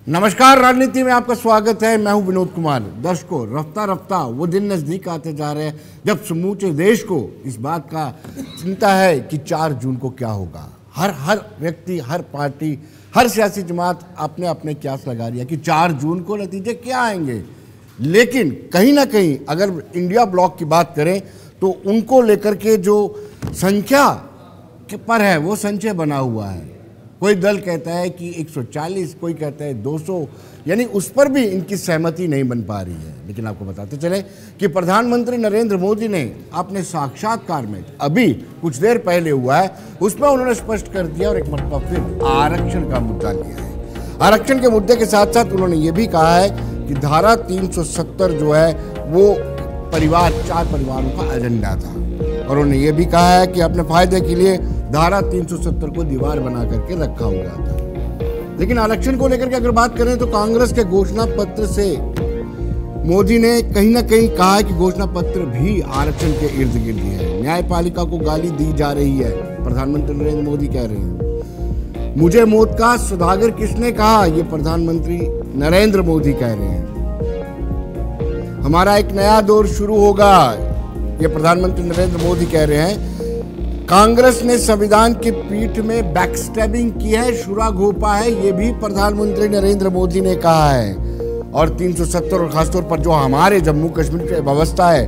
नमस्कार, राजनीति में आपका स्वागत है। मैं हूं विनोद कुमार। दर्शकों, रफ्ता रफ्ता वो दिन नजदीक आते जा रहे हैं जब समूचे देश को इस बात का चिंता है कि 4 जून को क्या होगा। हर व्यक्ति, हर पार्टी, हर सियासी जमात अपने अपने क्यास लगा रही है कि 4 जून को नतीजे क्या आएंगे। लेकिन कहीं ना कहीं अगर इंडिया ब्लॉक की बात करें तो उनको लेकर के जो संख्या के पर है वो संचय बना हुआ है। कोई दल कहता है कि 140, कोई कहता है 200, यानी उस पर भी इनकी सहमति नहीं बन पा रही है। लेकिन आपको बताते चले कि प्रधानमंत्री नरेंद्र मोदी ने अपने साक्षात्कार में अभी कुछ देर पहले हुआ है उसमें उन्होंने स्पष्ट कर दिया और एक मरतबा फिर आरक्षण का मुद्दा लिया है। आरक्षण के मुद्दे के साथ साथ उन्होंने ये भी कहा है कि धारा 370 जो है वो 4 परिवारों का एजेंडा था और उन्होंने ये भी कहा है कि अपने फायदे के लिए धारा 370 को दीवार बना करके रखा हुआ था। लेकिन आरक्षण को लेकर के अगर बात करें तो कांग्रेस के घोषणा पत्र से मोदी ने कहीं ना कहीं कहा है कि घोषणा पत्र भी आरक्षण के इर्द गिर्द है। न्यायपालिका को गाली दी जा रही है, प्रधानमंत्री नरेंद्र मोदी कह रहे हैं। मुझे मौत का सौदागर किसने कहा, ये प्रधानमंत्री नरेंद्र मोदी कह रहे हैं। हमारा एक नया दौर शुरू होगा, ये प्रधानमंत्री नरेंद्र मोदी कह रहे हैं। कांग्रेस ने संविधान की पीठ में बैकस्टैबिंग की है, शुरा घोपा है, ये भी प्रधानमंत्री नरेंद्र मोदी ने कहा है। और 370 और खासतौर पर जो हमारे जम्मू कश्मीर की व्यवस्था है,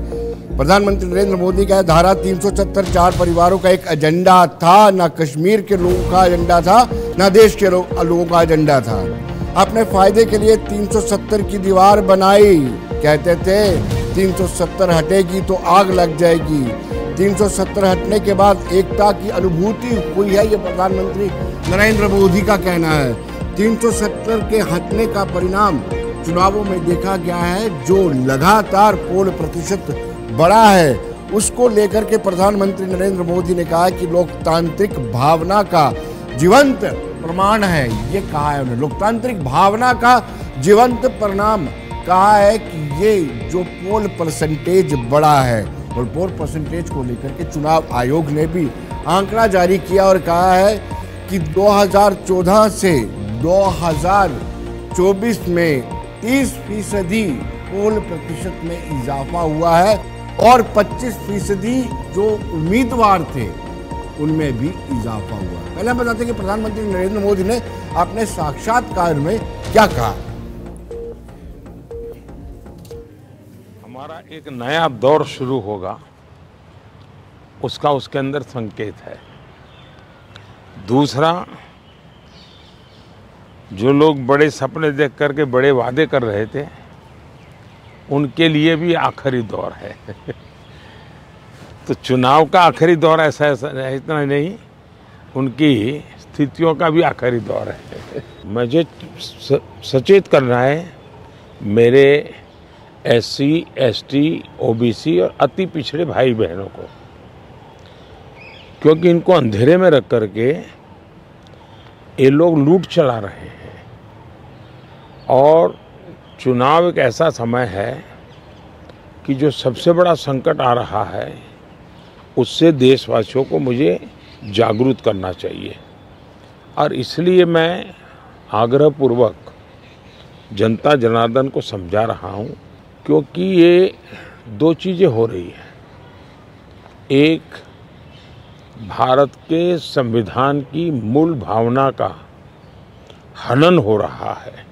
प्रधानमंत्री नरेंद्र मोदी का धारा 370 4 परिवारों का एक एजेंडा था, ना कश्मीर के लोगों का एजेंडा था, ना देश के लोगों का एजेंडा था। अपने फायदे के लिए 370 की दीवार बनाई, कहते थे 370 हटेगी तो आग लग जाएगी। 370 हटने के बाद एकता की अनुभूति हुई है, ये प्रधानमंत्री नरेंद्र मोदी का कहना है। 370 के हटने का परिणाम चुनावों में देखा गया है, जो लगातार पोल प्रतिशत बढ़ा है उसको लेकर के प्रधानमंत्री नरेंद्र मोदी ने कहा कि लोकतांत्रिक भावना का जीवंत प्रमाण है। ये कहा है उन्होंने, लोकतांत्रिक भावना का जीवंत परिणाम कहा है कि ये जो पोल परसेंटेज बढ़ा है। और पोल परसेंटेज को लेकर के चुनाव आयोग ने भी आंकड़ा जारी किया और कहा है कि 2014 से 2024 में 30% पोल प्रतिशत में इजाफा हुआ है और 25% जो उम्मीदवार थे उनमें भी इजाफा हुआ। पहले हम बताते हैं कि प्रधानमंत्री नरेंद्र मोदी ने अपने साक्षात्कार में क्या कहा। हमारा एक नया दौर शुरू होगा, उसका उसके अंदर संकेत है। दूसरा, जो लोग बड़े सपने देख करके बड़े वादे कर रहे थे उनके लिए भी आखिरी दौर है। तो चुनाव का आखिरी दौर ऐसा इतना नहीं, उनकी स्थितियों का भी आखिरी दौर है। मुझे सचेत करना है मेरे SC, ST, OBC और अति पिछड़े भाई बहनों को, क्योंकि इनको अंधेरे में रख करके ये लोग लूट चला रहे हैं। और चुनाव एक ऐसा समय है कि जो सबसे बड़ा संकट आ रहा है उससे देशवासियों को मुझे जागरूक करना चाहिए। और इसलिए मैं आग्रहपूर्वक जनता जनार्दन को समझा रहा हूँ, क्योंकि ये 2 चीज़ें हो रही हैं। एक, भारत के संविधान की मूल भावना का हनन हो रहा है,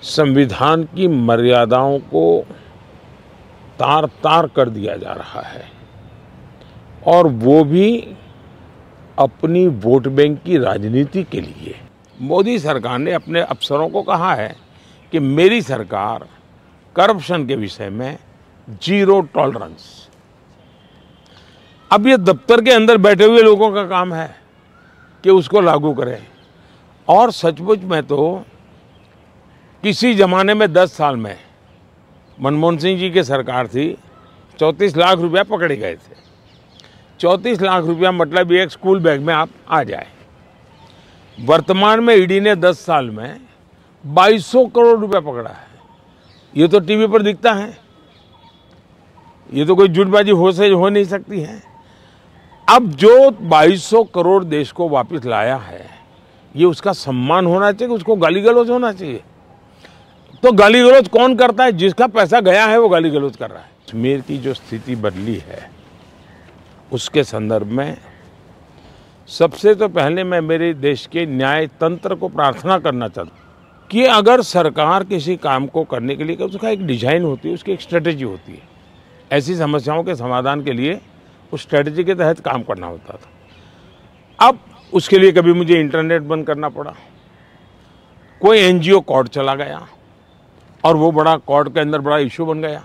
संविधान की मर्यादाओं को तार तार कर दिया जा रहा है, और वो भी अपनी वोट बैंक की राजनीति के लिए। मोदी सरकार ने अपने अफसरों को कहा है कि मेरी सरकार करप्शन के विषय में 0 टॉलरेंस। अब ये दफ्तर के अंदर बैठे हुए लोगों का काम है कि उसको लागू करें। और सचमुच में तो किसी ज़माने में 10 साल में मनमोहन सिंह जी की सरकार थी, 34 लाख रुपया पकड़े गए थे। 34 लाख रुपया मतलब एक स्कूल बैग में आप आ जाए। वर्तमान में ईडी ने 10 साल में 2200 करोड़ रुपया पकड़ा है। ये तो टीवी पर दिखता है, ये तो कोई झूठबाजी हो नहीं सकती है। अब जो 2200 करोड़ देश को वापस लाया है, ये उसका सम्मान होना चाहिए, उसको गाली गलौज होना चाहिए। तो गाली गलौज कौन करता है? जिसका पैसा गया है वो गाली गलौज कर रहा है। कश्मीर की जो स्थिति बदली है उसके संदर्भ में सबसे तो पहले मैं मेरे देश के न्याय तंत्र को प्रार्थना करना चाहता हूँ कि अगर सरकार किसी काम को करने के लिए उसका एक डिजाइन होती है, उसकी एक स्ट्रेटेजी होती है। ऐसी समस्याओं के समाधान के लिए उस स्ट्रेटेजी के तहत काम करना होता था। अब उसके लिए कभी मुझे इंटरनेट बंद करना पड़ा, कोई एनजीओ कोर्ट चला गया और वो बड़ा कोर्ट के अंदर बड़ा इशू बन गया।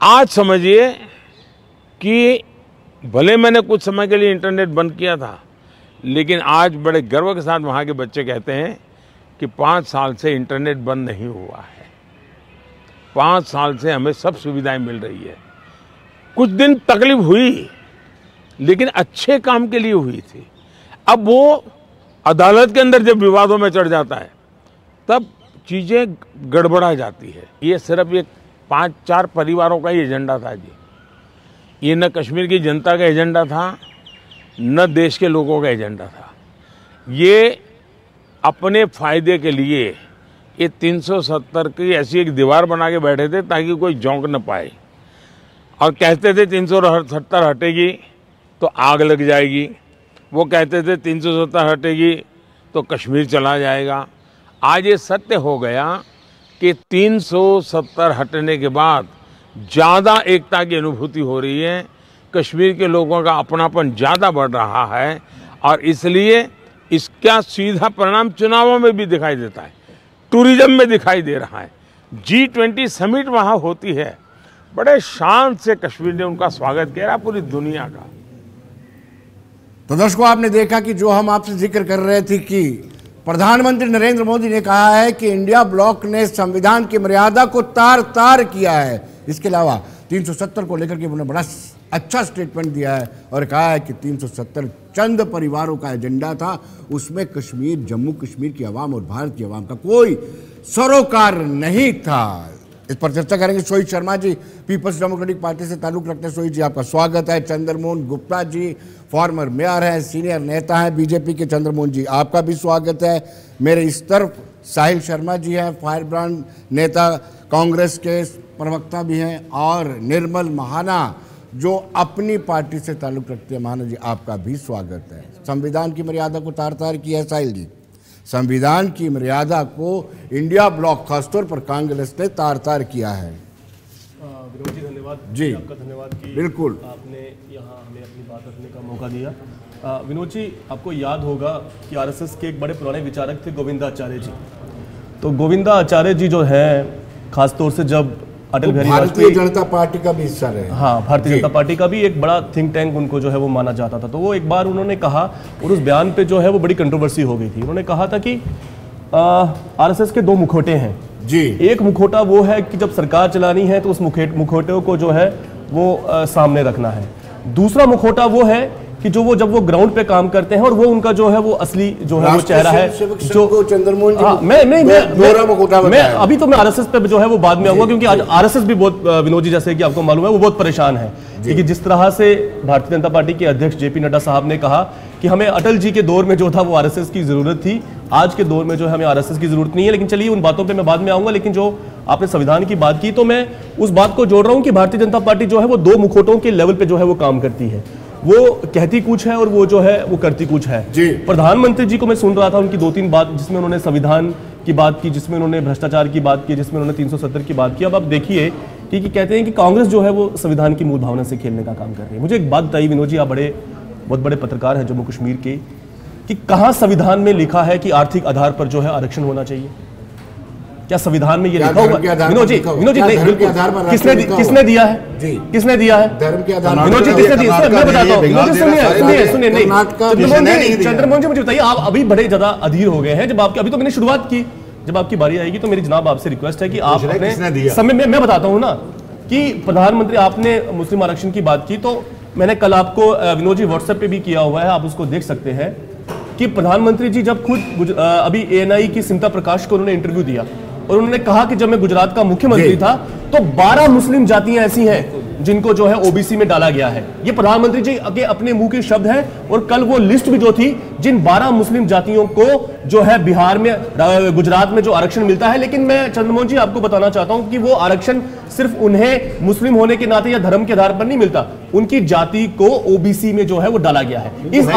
आज समझिए कि भले मैंने कुछ समय के लिए इंटरनेट बंद किया था, लेकिन आज बड़े गर्व के साथ वहाँ के बच्चे कहते हैं कि 5 साल से इंटरनेट बंद नहीं हुआ है, 5 साल से हमें सब सुविधाएं मिल रही है। कुछ दिन तकलीफ हुई लेकिन अच्छे काम के लिए हुई थी। अब वो अदालत के अंदर जब विवादों में चढ़ जाता है तब चीज़ें गड़बड़ा जाती है। ये सिर्फ एक 5-4 परिवारों का ही एजेंडा था जी। ये न कश्मीर की जनता का एजेंडा था, न देश के लोगों का एजेंडा था। ये अपने फायदे के लिए ये 370 की ऐसी एक दीवार बना के बैठे थे ताकि कोई झोंक न पाए, और कहते थे 370 हटेगी तो आग लग जाएगी। वो कहते थे 370 हटेगी तो कश्मीर चला जाएगा। आज ये सत्य हो गया कि 370 हटने के बाद ज़्यादा एकता की अनुभूति हो रही है, कश्मीर के लोगों का अपनापन ज़्यादा बढ़ रहा है, और इसलिए इसका सीधा परिणाम चुनावों में भी दिखाई देता है, टूरिज्म में दिखाई दे रहा है। G20 समिट वहाँ होती है, बड़े शान से कश्मीर ने उनका स्वागत किया पूरी दुनिया का। तो दर्शकों, आपने देखा कि जो हम आपसे जिक्र कर रहे थे कि प्रधानमंत्री नरेंद्र मोदी ने कहा है कि इंडिया ब्लॉक ने संविधान की मर्यादा को तार तार किया है। इसके अलावा 370 को लेकर के उन्होंने बड़ा अच्छा स्टेटमेंट दिया है और कहा है कि 370 चंद परिवारों का एजेंडा था, उसमें कश्मीर, जम्मू कश्मीर की आवाम और भारत की आवाम का कोई सरोकार नहीं था। इस पर चर्चा करेंगे Sohit Sharma ji, peoples democratic party से ताल्लुक रखते हैं। सोहित जी, आपका स्वागत है। चंद्रमोहन गुप्ता जी फॉर्मर मेयर हैं, सीनियर नेता हैं बीजेपी के। चंद्रमोहन जी, आपका भी स्वागत है। मेरे इस तरफ साहिल शर्मा जी हैं, फायर ब्रांड नेता, कांग्रेस के प्रवक्ता भी हैं, और निर्मल महाना जो अपनी पार्टी से ताल्लुक रखते हैं। महाना जी, आपका भी स्वागत है। संविधान की मर्यादा को तार तार किया है साहिल जी, संविधान की मर्यादा को इंडिया ब्लॉक खासतौर पर कांग्रेस ने तार तार किया है। विनोद जी, धन्यवाद जी, आपका धन्यवाद कि बिल्कुल आपने यहाँ हमें अपनी बात रखने का मौका दिया। विनोद जी, आपको याद होगा कि आरएसएस के एक बड़े पुराने विचारक थे गोविंदाचार्य जी। तो गोविंदाचार्य जी जो हैं, खासतौर से जब अटल बिहारी भारतीय जनता पार्टी का भी हिस्सा रहे, हाँ, भारतीय जनता पार्टी का भी एक बड़ा थिंक टैंक उनको जो है वो माना जाता था। तो वो एक बार उन्होंने कहा, और उस बयान पे जो है वो बड़ी कंट्रोवर्सी हो गई थी। उन्होंने कहा था कि आरएसएस के 2 मुखौटे हैं जी। एक मुखौटा वो है कि जब सरकार चलानी है तो उस मुखौटे को जो है वो सामने रखना है। दूसरा मुखौटा वो है कि जब वो ग्राउंड पे काम करते हैं और वो उनका जो है वो असली जो है वो चेहरा है जो चंद्रमोहन जी। हाँ, मैं अभी तो मैं आरएसएस पे जो है वो बाद में आऊंगा, क्योंकि आज आरएसएस भी बहुत, विनोद जी, जैसे कि आपको मालूम है, वो बहुत परेशान है। क्योंकि जिस तरह से भारतीय जनता पार्टी के अध्यक्ष जेपी नड्डा साहब ने कहा कि हमें अटल जी के दौर में जो था वो आरएसएस की जरूरत थी, आज के दौर में जो है हमें आरएसएस की जरूरत नहीं है। लेकिन चलिए, उन बातों पे मैं बाद में आऊंगा। लेकिन जो आपने संविधान की बात की, तो मैं उस बात को जोड़ रहा हूं कि भारतीय जनता पार्टी जो है वो 2 मुखौटों के लेवल पे जो है वो काम करती है। वो कहती कुछ है और वो जो है वो करती कुछ है जी। प्रधानमंत्री जी को मैं सुन रहा था, उनकी 2-3 बात, जिसमें उन्होंने संविधान की बात की, जिसमें उन्होंने भ्रष्टाचार की बात की, जिसमें उन्होंने 370 की बात की। अब आप देखिए कि कहते हैं कि कांग्रेस जो है वो संविधान की मूल भावना से खेलने का काम कर रही है। मुझे एक बात बताइए विनोद जी, आप बहुत बड़े पत्रकार हैं जम्मू कश्मीर के, कि कहाँ संविधान में लिखा है कि आर्थिक आधार पर जो है आरक्षण होना चाहिए? क्या संविधान में ये लिखा हुआ? विनोद जी, नहीं, बिल्कुल। किसने दिया है जी? किसने दिया है? धर्म के आधार पर। विनोद जी, किसने दिया? मैं बताता हूँ। सुनिए, नहीं, चंद्रमोहन जी, मुझे बताइए, आप अभी बड़े ज्यादा अधीर हो गए हैं। जब आपकी, अभी तो मैंने शुरुआत की, जब आपकी बारी आएगी तो मेरी जनाब आपसे रिक्वेस्ट है कि आप अपने समय में, मैं बताता हूँ ना, कि प्रधानमंत्री, आपने मुस्लिम आरक्षण की बात की, तो मैंने कल आपको विनोद जी व्हाट्सएप पे भी किया हुआ है, आप उसको देख सकते हैं, कि प्रधानमंत्री जी जब खुद अभी ANI की सिमता प्रकाश को उन्होंने इंटरव्यू दिया और उन्होंने कहा कि जब मैं गुजरात का मुख्यमंत्री था तो 12 मुस्लिम जातियां ऐसी हैं जिनको जो है ओबीसी में डाला गया है। ये प्रधानमंत्री जी के अपने मुंह के शब्द है। और कल वो लिस्ट भी जो थी, जिन 12 मुस्लिम जातियों को जो है बिहार में, गुजरात में जो आरक्षण मिलता है, लेकिन मैं चंद्रमोहन जी आपको बताना चाहता हूं कि वो आरक्षण सिर्फ उन्हें मुस्लिम होने के नाते या धर्म के आधार पर नहीं मिलता, उनकी जाति को ओबीसी में जो है वो डाला गया है। इस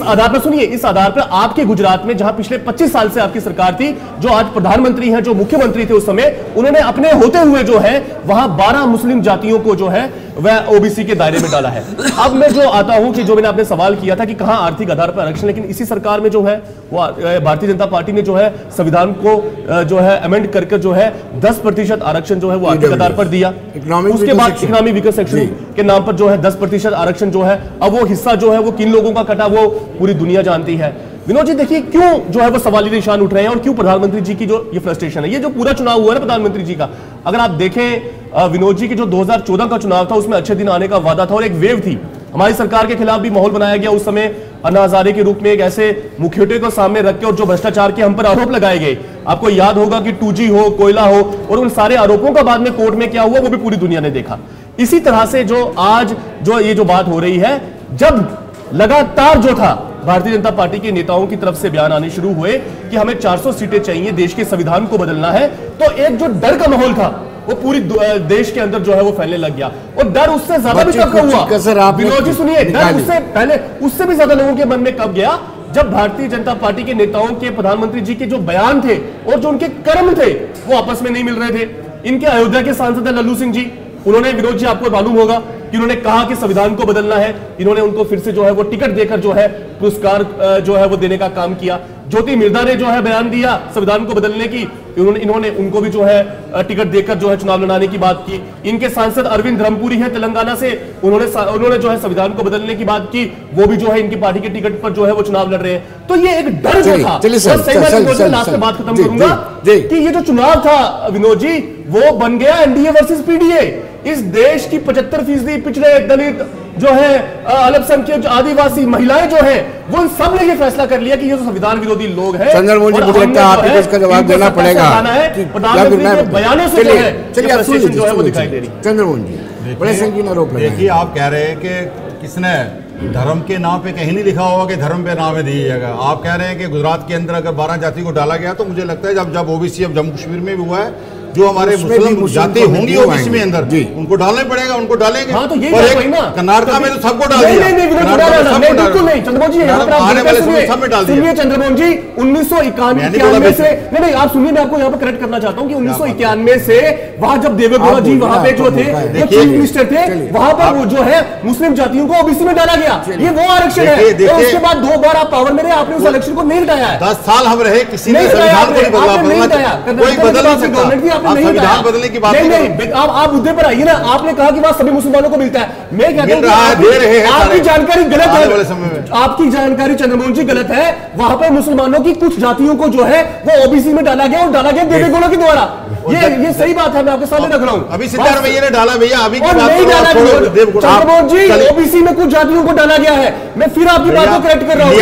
आधार पर सुनिए, इस आधार पर आपके गुजरात में, जहां पिछले 25 साल से आपकी सरकार थी, जो आज प्रधानमंत्री हैं, जो मुख्यमंत्री थे उस समय, उन्होंने अपने होते हुए जो है वहां 12 मुस्लिम जातियों को जो है वह ओबीसी के दायरे में डाला है। अब मैं जो आता हूं कि जो मैंने आपने सवाल किया था कि कहां आर्थिक आधार पर आरक्षण, लेकिन इसी सरकार में जो है वो भारतीय जनता पार्टी ने जो है संविधान को जो है अमेंड करके जो है 10% आरक्षण जो है वो आर्थिक आधार पर दिया। उसके बाद इकोनॉमिक वीकर सेक्शन के नाम पर जो है 10% आरक्षण जो है, अब वो हिस्सा जो है वो किन लोगों का कटा वो पूरी दुनिया जानती है। विनोद जी देखिए क्यों जो है वो सवाली निशान उठ रहे हैं और क्यों प्रधानमंत्री जी की जो ये फ्रस्ट्रेशन है, ये जो पूरा चुनाव हुआ है ना प्रधानमंत्री जी का, अगर आप देखें विनोद जी के जो 2014 का चुनाव था उसमें अच्छे दिन आने का वादा था और एक वेव थी, हमारी सरकार के खिलाफ भी माहौल बनाया गया। उस समय अन्ना हजारे के रूप में एक ऐसे मुखियोटे को सामने रख के और जो भ्रष्टाचार के हम पर आरोप लगाए गए, आपको याद होगा कि 2G हो, कोयला हो, और उन सारे आरोपों का बाद में कोर्ट में क्या हुआ वो भी पूरी दुनिया ने देखा। इसी तरह से जो आज जो ये जो बात हो रही है, जब लगातार जो था भारतीय जनता पार्टी के नेताओं की तरफ से बयान आने शुरू हुए कि हमें 400 सीटें चाहिए, देश के संविधान को बदलना है, तो एक जो डर का माहौल था वो पूरी देश के अंदर जो है वो फैलने लग गया। और डर उससे ज्यादा भी कब हुआ विनोद जी, सुनिए, डर उससे पहले उससे भी ज्यादा लोगों के मन में कब गया, जब भारतीय जनता पार्टी के नेताओं के, प्रधानमंत्री जी के जो बयान थे और जो उनके कर्म थे वो आपस में नहीं मिल रहे थे। इनके अयोध्या के सांसद है लल्लू सिंह जी, उन्होंने, विनोद जी आपको मालूम होगा कि उन्होंने कहा कि संविधान को बदलना है, इन्होंने उनको फिर से जो है वो टिकट देकर जो है पुरस्कार जो है वो देने का काम किया। ज्योति मिर्धा ने जो है बयान दिया संविधान को बदलने की, इन्होंने उनको भी जो है टिकट देकर जो है चुनाव लड़ाने की बात की। इनके सांसद अरविंद धर्मपुरी है तेलंगाना से, उन्होंने जो है संविधान को बदलने की बात की, वो भी जो है इनकी पार्टी के टिकट पर जो है वो चुनाव लड़ रहे हैं। तो ये एक डर जो था, लास्ट में बात खत्म करूंगा कि ये जो चुनाव था विनोद जी, वो बन गया एनडीए वर्सेस पीडीए। इस देश की 75% पिछड़े, दलित जो है, अल्पसंख्यक, आदिवासी महिलाएं जो है, वो सब ने ये फैसला कर लिया कि ये जो संविधान विरोधी लोग हैं, चंद्रमोहन जी मुझे लगता है आपको इसका जवाब देना पड़ेगा। प्रधानमंत्री के बयानों से जो है वो दिखाई दे रही है। चंद्रमोहन जी बड़े संगीन आरोप लगे। देखिए, आप कह रहे हैं कि किसने धर्म के नाम पे कहीं नहीं लिखा होगा कि धर्म पे नाम दीजिएगा। आप कह रहे हैं कि गुजरात के अंदर अगर 12 जाति को डाला गया, तो मुझे लगता है जब ओबीसी अब जम्मू कश्मीर में भी हुआ है, जो हमारे मुस्लिम जाति होंगी ओबीसी में अंदर, उनको डालने पड़ेगा, उनको डालेंगे। हाँ, तो ये कर्नाटका में तो सबको डाल दिया, बिल्कुल नहीं। चंद्रमोहन जी आने वाले समय सब में डाल दिया। सुनिए चंद्रमोहन जी, 1991 से नहीं, आप सुनिए, मैं आपको यहाँ पर करेक्ट करना चाहता हूँ कि 1991 से वहां जब देवेगौड़ा जी वहां पे जो थे, वो चीफ मिनिस्टर थे, वहां पर वो जो है मुस्लिम जातियों को ओबीसी में डाला गया। ये वो आरक्षण है। उसके बाद 2 बार आप पावर में रहे, आपने उस आरक्षण को नहीं हटाया है। 10 साल हम रहे, किसी ने संविधान को नहीं बदला, कोई बदल नहीं सकता। संविधान बदलने की बात नहीं, आप मुद्दे पर आइए ना। आपने कहा कि वहां सभी मुसलमानों को मिलता है, मैं कहता हूं आपकी जानकारी गलत है, आपकी जानकारी चंद्रमोहन जी गलत है। वहां पर मुसलमानों की कुछ जातियों को जो है वो ओबीसी में डाला गया, और डाला गया देवेगौड़ा के द्वारा। ये सही बात है, मैं आपके सामने रख रहा हूं। अभी सिद्धारमैया ने डाला भैया, अभी चंद्रमोहन जी, ओबीसी में कुछ जातियों को डाला गया है। मैं फिर आपकी बात को करेक्ट कर रहा हूं।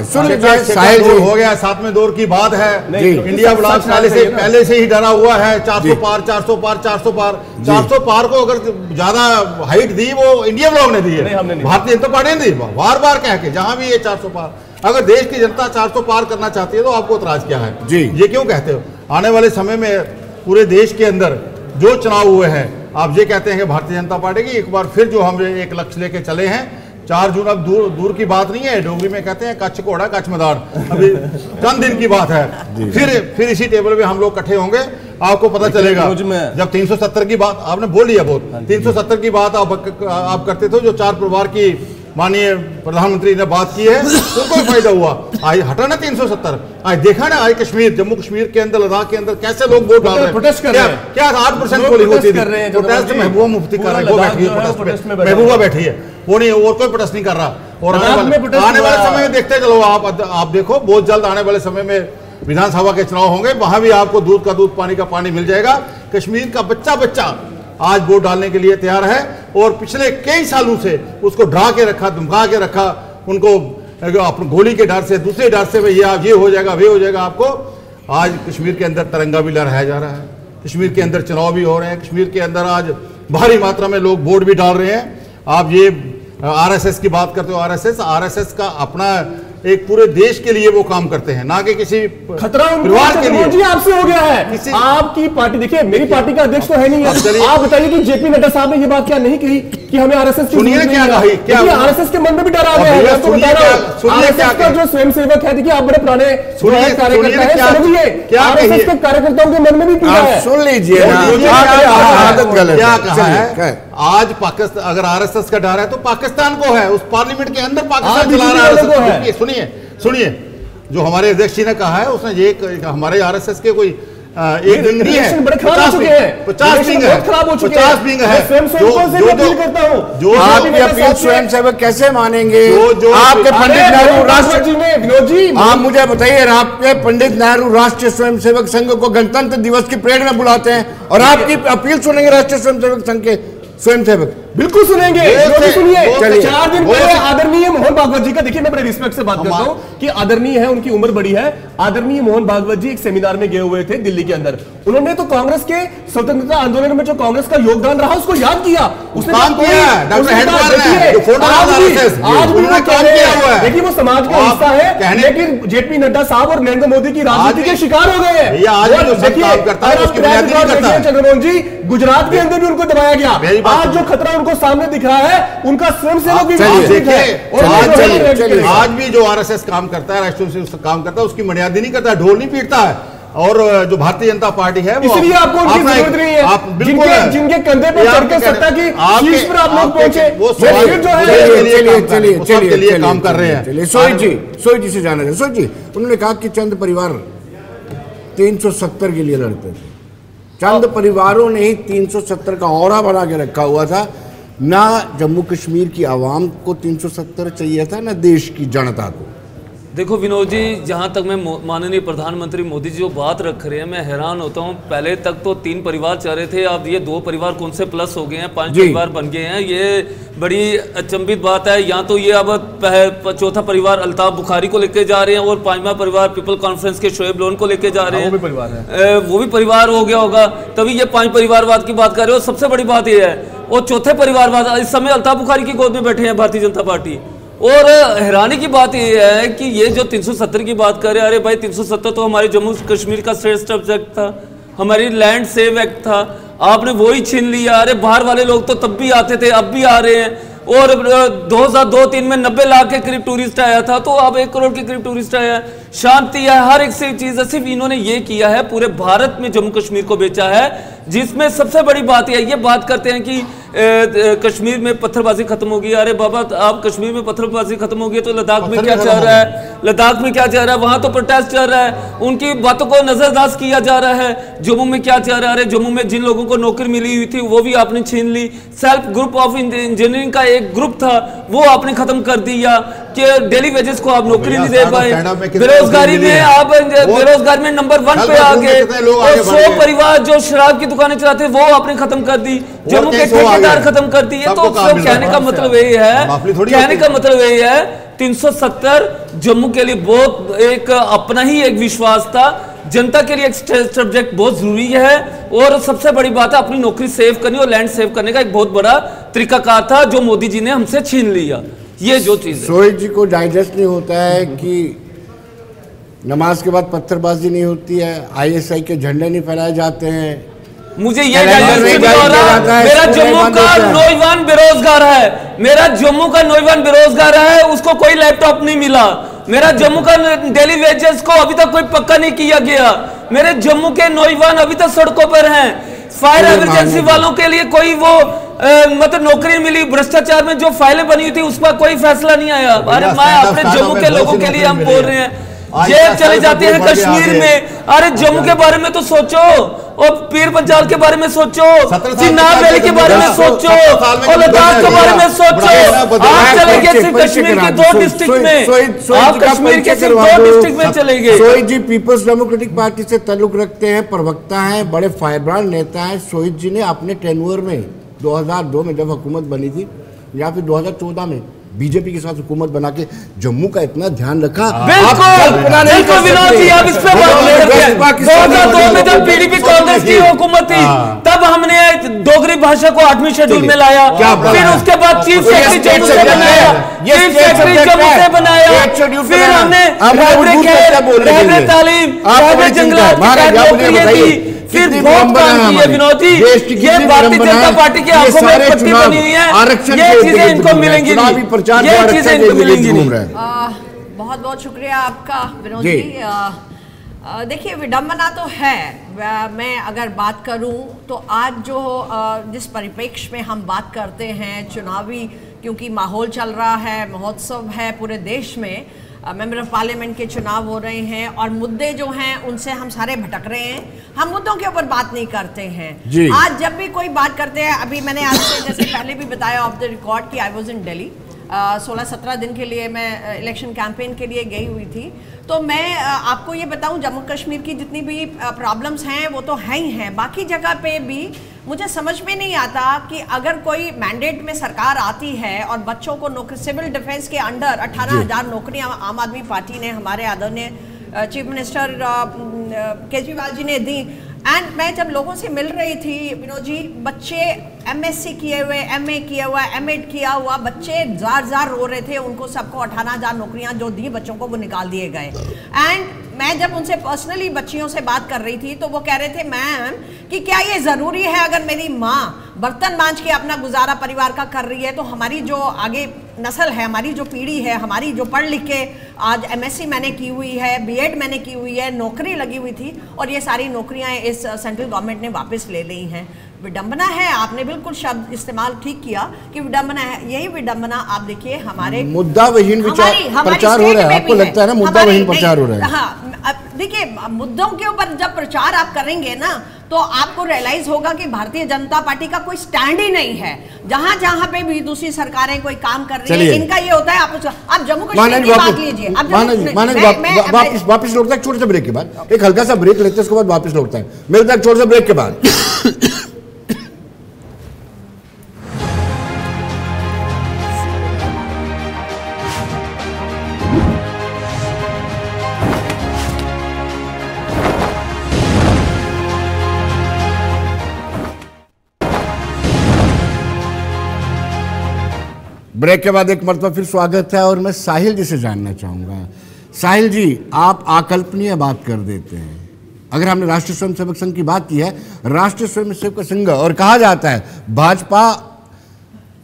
सुन लीजिए, हो गया 7वें दौर की बात है। इंडिया ब्लॉक पहले से ही डरा हुआ है, 400 पार 400 पार 400 पार 400 पार को अगर ज्यादा हाइट दी वो इंडिया ब्लॉक ने दी है, भारतीय जनता पार्टी ने दी, बार बार कह के जहां भी ये 400 पार। अगर देश की जनता 400 पार करना चाहती है तो आपको इतराज क्या है जी? ये क्यों कहते हो? आने वाले समय में पूरे देश के अंदर जो चुनाव हुए हैं, आप ये कहते हैं कि भारतीय जनता पार्टी की एक बार फिर जो हम एक लक्ष्य लेके चले हैं, 4 जून अब दूर की बात नहीं है। डोगरी में कहते हैं कच्छ घोड़ा कच्छ मैदान, अभी चंद दिन की बात है। फिर इसी टेबल पे हम लोग इकट्ठे होंगे, आपको पता चलेगा। जब 370 की बात आपने बोल लिया, बहुत 370 की बात आप करते थे, जो 4 परिवार की माननीय प्रधानमंत्री ने बात की है, उनको भी फायदा हुआ। आज हटा ना 370, आज देखा ना, आज कश्मीर, जम्मू कश्मीर के अंदर, लद्दाख के अंदर कैसे लोग वोट डाल रहे हैं, प्रोटेस्ट कर रहे हैं। क्या 8% पोलिंग होती थी? प्रोटेस्ट महबूबा मुफ्ती कर रहे हैं, वो बैठी है, महबूबा बैठी है, वो नहीं, और कोई प्रोटेस्ट नहीं कर रहा। और आने वाले समय में देखते चलो, आप देखो, बहुत जल्द आने वाले समय में विधानसभा के चुनाव होंगे, वहां भी आपको दूध का दूध पानी का पानी मिल जाएगा। कश्मीर का बच्चा आज वोट डालने के लिए तैयार है, और पिछले कई सालों से उसको डरा के रखा, धमका के रखा, उनको अपने गोली के डर से, दूसरे डर से, ये हो जाएगा, वे हो जाएगा। आपको आज कश्मीर के अंदर तिरंगा भी लहराया जा रहा है, कश्मीर के अंदर चुनाव भी हो रहे हैं, कश्मीर के अंदर आज भारी मात्रा में लोग वोट भी डाल रहे हैं। आप ये आरएसएस की बात करते हो, आरएसएस का अपना एक पूरे देश के लिए वो काम करते हैं, ना कि किसी खतरा परिवार के लिए। जी आपसे हो गया है। आपकी पार्टी, देखिए मेरी पार्टी का अध्यक्ष तो है नहीं है, आप बताइए कि जेपी नड्डा साहब ने ये बात क्या नहीं कही कि हमें आरएसएस की सुनिए क्या कही, क्या आरएसएस के मन में भी डर आ गया है। आरएसएस का जो स्वयं सेवक है, देखिए आप बड़े पुराने कार्यकर्ता है, समझिए आरएसएस के कार्यकर्ताओं के मन में भी पीड़ा है। सुन लीजिए क्या कहा है। आज पाकिस्तान, अगर आरएसएस का डर है तो पाकिस्तान को है, उस पार्लियामेंट के अंदर पाकिस्तान चला रहा है। सुनिए जो हमारे अध्यक्ष जी ने कहा है, उसने ये हमारे आरएसएस के कोई एक विंग नहीं है, 50 विंग है, 50 विंग है। जो आपकी अपील स्वयं सेवक कैसे मानेंगे? आपके पंडित नेहरू राष्ट्रीय विनोद जी, आप मुझे बताइए, आपके पंडित नेहरू राष्ट्रीय स्वयं सेवक संघ को गणतंत्र दिवस की परेड में बुलाते हैं और आपकी अपील सुनेंगे राष्ट्रीय स्वयं सेवक संघ के स्वयं सेवक? बिल्कुल सुनेंगे। सुनिए, 4 दिन पहले आदरणीय मोहन भागवत जी का, देखिए मैं बड़े रिस्पेक्ट से बात करता हूं कि आदरणीय है, उनकी उम्र बड़ी है, आदरणीय मोहन भागवत जी एक सेमिनार में गए हुए थे दिल्ली के अंदर। उन्होंने तो कांग्रेस के स्वतंत्रता आंदोलन में जो कांग्रेस का योगदान रहा उसको याद किया। उसने काम किया, डॉक्टर हेडवार ने फोटो आज भी देखिए वो समाज का हिस्सा है, लेकिन जेपी नड्डा साहब और नरेंद्र मोदी की राजनीति के शिकार हो गए हैं। चंद्रमोहन जी, गुजरात के अंदर भी उनको दबाया गया। आज जो खतरा उनको सामने दिख रहा है, उनका स्वयं सेवक भी आज भी जो आरएसएस काम करता है, राष्ट्रीय काम करता है, उसकी मर्यादा नहीं करता है, ढोल नहीं पीटता है। और जो भारतीय जनता पार्टी है, इसलिए आपको उनकी जरूरत नहीं है। आप जिनके कंधे पर चढ़ के सत्ता की शीर्ष पर आप लोग पहुंचे, वो जो है चलिए काम कर रहे हैं। सोई जी से जाना है। सोई जी, उन्होंने कहा कि चंद परिवार 370 के लिए लड़ते थे। चंद परिवारों ने ही 370 का औरा बना के रखा हुआ था। ना जम्मू कश्मीर की आवाम को 370 चाहिए था, ना देश की जनता को। देखो विनोद जी, जहाँ तक मैं माननीय प्रधानमंत्री मोदी जी जो बात रख रहे हैं, मैं हैरान होता हूँ। पहले तक तो 3 परिवार चल रहे थे, अब ये 2 परिवार कौन से प्लस हो गए हैं, 5 परिवार बन गए हैं। ये बड़ी अचंभित बात है। यहाँ तो ये अब चौथा परिवार अल्ताफ बुखारी को लेके जा रहे हैं और 5वां परिवार पीपल कॉन्फ्रेंस के शोएब लोन को लेके जा रहे हैं। वो भी परिवार हो गया होगा, तभी ये 5 परिवारवाद की बात कर रहे हो। सबसे बड़ी बात यह है, वो चौथे परिवारवाद इस समय अल्ताफ बुखारी की गोद में बैठे हैं भारतीय जनता पार्टी। और हैरानी की बात यह है कि ये जो 370 की बात कर रहे हैं, अरे भाई 370 तो हमारे जम्मू कश्मीर का श्रेष्ठ सब्जेक्ट था, हमारी लैंड सेव एक्ट था, आपने वो ही छीन लिया। अरे बाहर वाले लोग तो तब भी आते थे, अब भी आ रहे हैं। और 2002-03 में 90 लाख के करीब टूरिस्ट आया था, तो अब 1 करोड़ के करीब टूरिस्ट आया है। शांति है, हर एक से चीज है। सिर्फ इन्होंने ये किया है, पूरे भारत में जम्मू कश्मीर को बेचा है। जिसमें सबसे बड़ी बात है, ये बात करते हैं कि कश्मीर में पत्थरबाजी खत्म होगी। अरे बाबा, आप कश्मीर में पत्थरबाजी खत्म होगी तो लद्दाख में क्या चल रहा है? लद्दाख में क्या चल रहा है? वहां तो प्रोटेस्ट चल रहा है, उनकी बातों को नजरअंदाज किया जा रहा है। जम्मू में क्या चल रहा है? अरे जम्मू में जिन लोगों को नौकरी मिली हुई थी वो भी आपने छीन ली। सेल्फ ग्रुप ऑफ इंजीनियरिंग का एक ग्रुप था, वो आपने खत्म कर दिया कि डेली वेजेस को आप नौकरी नहीं दे पाए। बेरोजगारी में आप बेरोजगार में नंबर 1 पे आ गए। 100 परिवार जो शराब की दुकानें चलाते वो आपने खत्म कर दी, जम्मू के ठेकेदार खत्म कर दिए। तो कहने का मतलब यही है, 370 जम्मू के लिए बहुत एक अपना ही एक विश्वास था। जनता के लिए एक सब्जेक्ट बहुत जरूरी है। और सबसे बड़ी बात है, अपनी नौकरी सेव करनी और लैंड सेव करने का एक बहुत बड़ा तरीकाकार था जो मोदी जी ने हमसे छीन लिया। ये जो चीज सोहेब जी को डाइजेस्ट नहीं होता है कि नमाज के बाद पत्थरबाजी नहीं होती है, ISI के झंडे नहीं फहराए जाते हैं। मुझे ये डाइजेस्ट नहीं हो रहा। मेरा जम्मू का नौजवान बेरोजगार है, मेरा जम्मू का नौजवान बेरोजगार है, उसको कोई लैपटॉप नहीं मिला। मेरा जम्मू का डेली वेजेस को अभी तक कोई पक्का नहीं किया गया। मेरे जम्मू के नौजवान अभी तक सड़कों पर हैं। फायर इमरजेंसी वालों के लिए कोई वो मतलब नौकरी मिली। भ्रष्टाचार में जो फाइलें बनी हुई थी उस पर कोई फैसला नहीं आया। अरे मैं अपने जम्मू के लोगों के लिए हम बोल रहे हैं, जेल चले जाते हैं कश्मीर में। अरे जम्मू के बारे में तो सोचो, और पीर पंजाल के बारे में सोचो, चिनाब वैली के बारे में सोचो, और लद्दाख के बारे में सोचो। आप चले गए सिर्फ कश्मीर के 2 डिस्ट्रिक्ट में, आप कश्मीर के सिर्फ 2 डिस्ट्रिक्ट में चले गए। सोहेब जी पीपल्स डेमोक्रेटिक पार्टी से ताल्लुक रखते हैं, प्रवक्ता हैं, बड़े फायरब्रांड नेता हैं। सोहेब जी ने अपने टेन्योर में 2002 में जब हुकूमत बनी थी या फिर 2014 में बीजेपी के साथ हुकूमत बना के जम्मू का इतना ध्यान रखा। बिल्कुल विनोद जी, आप इस पे बात 2002 में जब PDP कांग्रेस की हुकूमत थी, तब हमने डोगरी भाषा को 8वें शेड्यूल में लाया, फिर उसके बाद चीफ सेक्रेटरी जम्मू से बनाया, चीफ सेक्रेटरी जम्मू से बनाया, फिर हमने रहबरे तालीम, रहबरे जंगलात फिर बहुत काम किए विनोद जी। ये भारतीय जनता पार्टी की आंखों में पट्टी बनी हुई है, ये चीजें इनको मिलेंगी नहीं, ये चीजें इनको मिलेंगी नहीं। बहुत बहुत शुक्रिया आपका विनोद जी। देखिए विडंबना तो है। मैं अगर बात करूं तो आज जो जिस परिप्रेक्ष्य में हम बात करते हैं चुनावी, क्योंकि माहौल चल रहा है, महोत्सव है पूरे देश में, मेंबर ऑफ पार्लियामेंट के चुनाव हो रहे हैं और मुद्दे जो हैं उनसे हम सारे भटक रहे हैं, हम मुद्दों के ऊपर बात नहीं करते हैं। आज जब भी कोई बात करते हैं, अभी मैंने आपसे जैसे पहले भी बताया ऑफ द रिकॉर्ड कि आई वाज इन दिल्ली 16-17 दिन के लिए मैं इलेक्शन कैंपेन के लिए गई हुई थी। तो मैं आपको ये बताऊं, जम्मू कश्मीर की जितनी भी प्रॉब्लम्स हैं वो तो हैं ही हैं, बाकी जगह पे भी मुझे समझ में नहीं आता कि अगर कोई मैंडेट में सरकार आती है और बच्चों को नौकरी, सिविल डिफेंस के अंडर 18,000 नौकरियां आम आदमी पार्टी ने, हमारे आदरणीय चीफ मिनिस्टर केजरीवाल जी ने दी। एंड मैं जब लोगों से मिल रही थी विनोद जी, बच्चे MSc किए हुए, MA किया हुआ, M.Ed किया हुआ बच्चे जार रो रहे थे, उनको सबको 18,000 नौकरियां जो दी बच्चों को वो निकाल दिए गए। एंड मैं जब उनसे पर्सनली बच्चियों से बात कर रही थी तो वो कह रहे थे मैम कि क्या ये ज़रूरी है, अगर मेरी माँ बर्तन मांज के अपना गुजारा परिवार का कर रही है तो हमारी जो आगे नस्ल है, हमारी जो पीढ़ी है, हमारी जो पढ़ लिख के आज MSc मैंने की हुई है, B.Ed मैंने की हुई है, नौकरी लगी हुई थी और ये सारी नौकरियां इस सेंट्रल गवर्नमेंट ने वापस ले ली हैं। विडंबना है, आपने बिल्कुल शब्द इस्तेमाल ठीक किया कि विडंबना है। यही विडंबना आप देखिए हमारे मुद्दाविहीन प्रचार हो रहा है, आपको लगता है ना मुद्दाविहीन प्रचार हो रहा है? हाँ, देखिए मुद्दों के ऊपर जब प्रचार आप करेंगे ना तो आपको रियलाइज होगा कि भारतीय जनता पार्टी का कोई स्टैंड ही नहीं है। जहां जहां पे भी दूसरी सरकारें कोई काम कर रही है, इनका ये होता है आप जम्मू कश्मीर की बात लीजिए, वापस लौटता है छोटे से ब्रेक के बाद, एक हल्का सा ब्रेक लेते हैं, उसके बाद वापस लौटता है, मिलता है छोटे से ब्रेक के बाद। ब्रेक के बाद एक मरतबा फिर स्वागत है और मैं साहिल जी से जानना चाहूँगा। साहिल जी, आप अकल्पनीय बात कर देते हैं। अगर हमने राष्ट्रीय स्वयंसेवक संघ की बात की है, राष्ट्रीय स्वयंसेवक संघ और कहा जाता है भाजपा,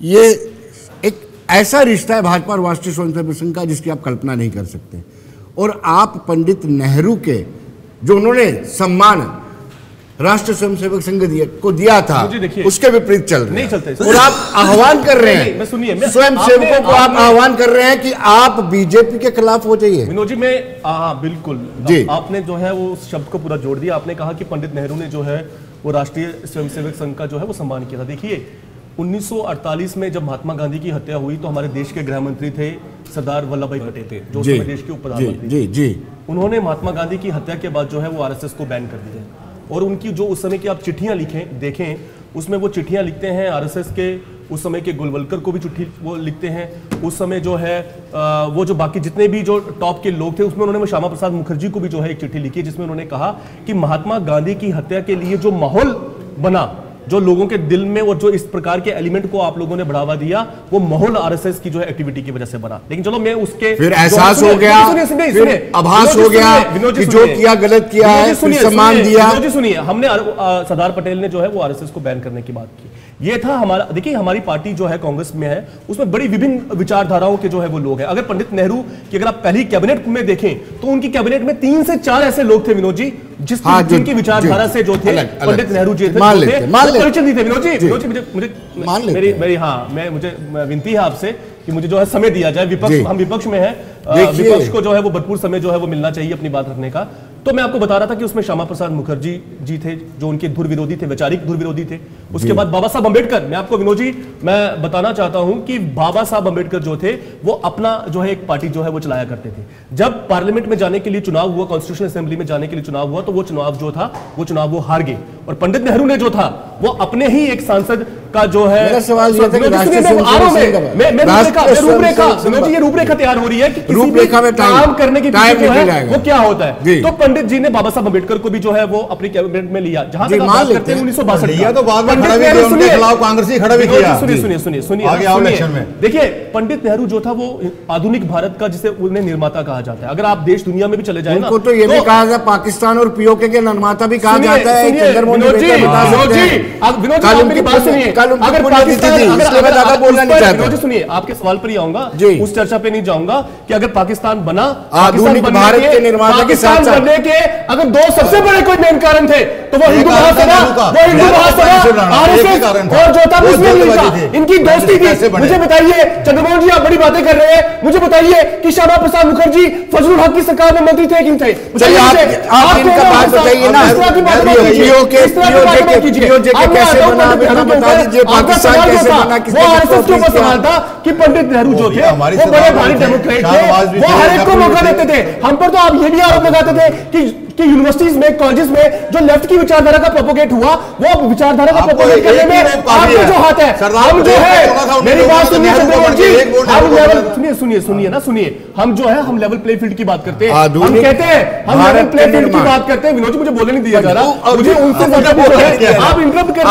ये एक ऐसा रिश्ता है भाजपा और राष्ट्रीय स्वयंसेवक संघ का जिसकी आप कल्पना नहीं कर सकते। और आप पंडित नेहरू के जो उन्होंने सम्मान राष्ट्रीय स्वयंसेवक संघ को दिया था, उसके विपरीत चल रहे नहीं चलते। और आप आह्वान कर रहे हैं, स्वयंसेवकों को आप आह्वान कर रहे हैं कि आप बीजेपी के खिलाफ हो जाइए। विनोद जी, मैं बिल्कुल जी, आपने जो है वो उस शब्द को पूरा जोड़ दिया। आपने कहा कि पंडित नेहरू ने जो है वो राष्ट्रीय स्वयंसेवक संघ का जो है वो सम्मान किया था। देखिए 1948 में जब महात्मा गांधी की हत्या हुई तो हमारे देश के गृह मंत्री थे सरदार वल्लभ भाई पटेल थे, जो देश के उप प्रधानमंत्री थे। उन्होंने महात्मा गांधी की हत्या के बाद जो है वो RSS को बैन कर दिया। और उनकी जो उस समय की आप चिट्ठियां देखें, उसमें वो चिट्ठियां लिखते हैं RSS के उस समय के गोलवलकर को भी चिट्ठी वो लिखते हैं। उस समय जो है वो जो बाकी जितने भी जो टॉप के लोग थे उसमें उन्होंने श्यामा प्रसाद मुखर्जी को भी जो है एक चिट्ठी लिखी, जिसमें उन्होंने कहा कि महात्मा गांधी की हत्या के लिए जो माहौल बना, जो लोगों के दिल में और जो इस प्रकार के एलिमेंट को आप लोगों ने बढ़ावा दिया, वो माहौल RSS की जो है एक्टिविटी की वजह से बना। लेकिन चलो मैं उसके फिर एहसास हो गया, फिर आभास हो गया कि जो किया गलत किया है, सम्मान दिया। सुनिए, हमने सरदार पटेल ने जो है वो RSS को बैन करने की बात की। ये था हमारा, देखिए हमारी पार्टी जो है कांग्रेस में है, उसमें बड़ी विभिन्न विचारधाराओं के जो है वो लोग हैं। अगर पंडित नेहरू की अगर आप पहली कैबिनेट में देखें तो उनकी कैबिनेट में 3 से 4 ऐसे लोग थे विनोद जी, जिनकी विचारधारा से जो थे पंडित नेहरू जी थे, परिचित नहीं थे। विनोद जी मुझे मुझे विनती है आपसे कि मुझे जो है समय दिया जाए। विपक्ष, हम विपक्ष में है, विपक्ष को जो है वो भरपूर समय जो है वो मिलना चाहिए अपनी बात रखने का। तो मैं आपको बता रहा था कि उसमें श्यामा प्रसाद मुखर्जी जी थे जो उनके धुर विरोधी थे, वैचारिक धुर विरोधी थे। उसके बाद बाबा साहब अंबेडकर, मैं आपको विनोद जी मैं बताना चाहता हूं कि बाबा साहब अंबेडकर जो थे वो अपना जो है एक पार्टी जो है वो चलाया करते थे। जब पार्लियामेंट में जाने के लिए चुनाव हुआ, कॉन्स्टिट्यूशनल असेंबली में जाने के लिए चुनाव हुआ, तो वो चुनाव जो था वो चुनाव वो हार गए। और पंडित नेहरू ने जो था वो अपने ही एक सांसद का जो है, मेरा सवाल ये था कि रूपरेखा तैयार हो रही है कि रूपरेखा में काम करने की वो क्या होता है। तो पंडित जी ने बाबा साहब अम्बेडकर को भी जो है वो अपनी कैबिनेट में लिया, जहां तक बात करते हैं 1962 तो बाद में खड़ा भी किया, उनके खिलाफ कांग्रेस ही खड़ा भी किया। सुनिए, देखिए पंडित नेहरू जो था वो आधुनिक भारत का, जिसे उन्हें निर्माता कहा जाता है। अगर आप देश दुनिया में भी चले जाए ना, तो ये भी कहा जाता है पाकिस्तान और पीओके के निर्माता भी कहा जाता है। विनोद जी आपकी बात सुनिए, अगर पाकिस्तान, सुनिए आपके सवाल पर ही आऊंगा, उस चर्चा पे नहीं जाऊंगा कि अगर पाकिस्तान बना, आधुनिक भारत के निर्माता के साथ बनने के अगर दो सबसे बड़े कोई मेन कारण थे तो वो हिंदू महासभा, आरएसएस और जो था मुस्लिम लीग का, इनकी दोस्ती थी। मुझे बताइए चंद्रमोहन जी, आप बड़ी बातें कर रहे हैं, मुझे बताइए कि श्यामा प्रसाद मुखर्जी फजलुल हक की सरकार में मंत्री थे कि नहीं थे? सवाल था कि पंडित नेहरू जो थे वो बड़े भारी डेमोक्रेट थे, वो हर एक को मौका देते थे। हम पर तो आप ये भी आरोप लगाते थे कि यूनिवर्सिटीज में, कॉलेजेस में जो लेफ्ट की विचारधारा का प्रोपोगेट हुआ, वो विचारधारा का प्रोपोगेट करने में आपके जो हाथ है। हम जो है, मेरी बात सुनिए चंद्रमोहन जी, सुनिए ना, सुनिए, हम जो है हम लेवल प्ले फील्ड की बात करते हैं, हम कहते हैं हम लेवल प्ले फील्ड की बात करते हैं। विनोद जी मुझे बोलने नहीं दिया जा रहा, मुझे उनसे ज्यादा बोल रहे हैं, आप इंटरप्ट करके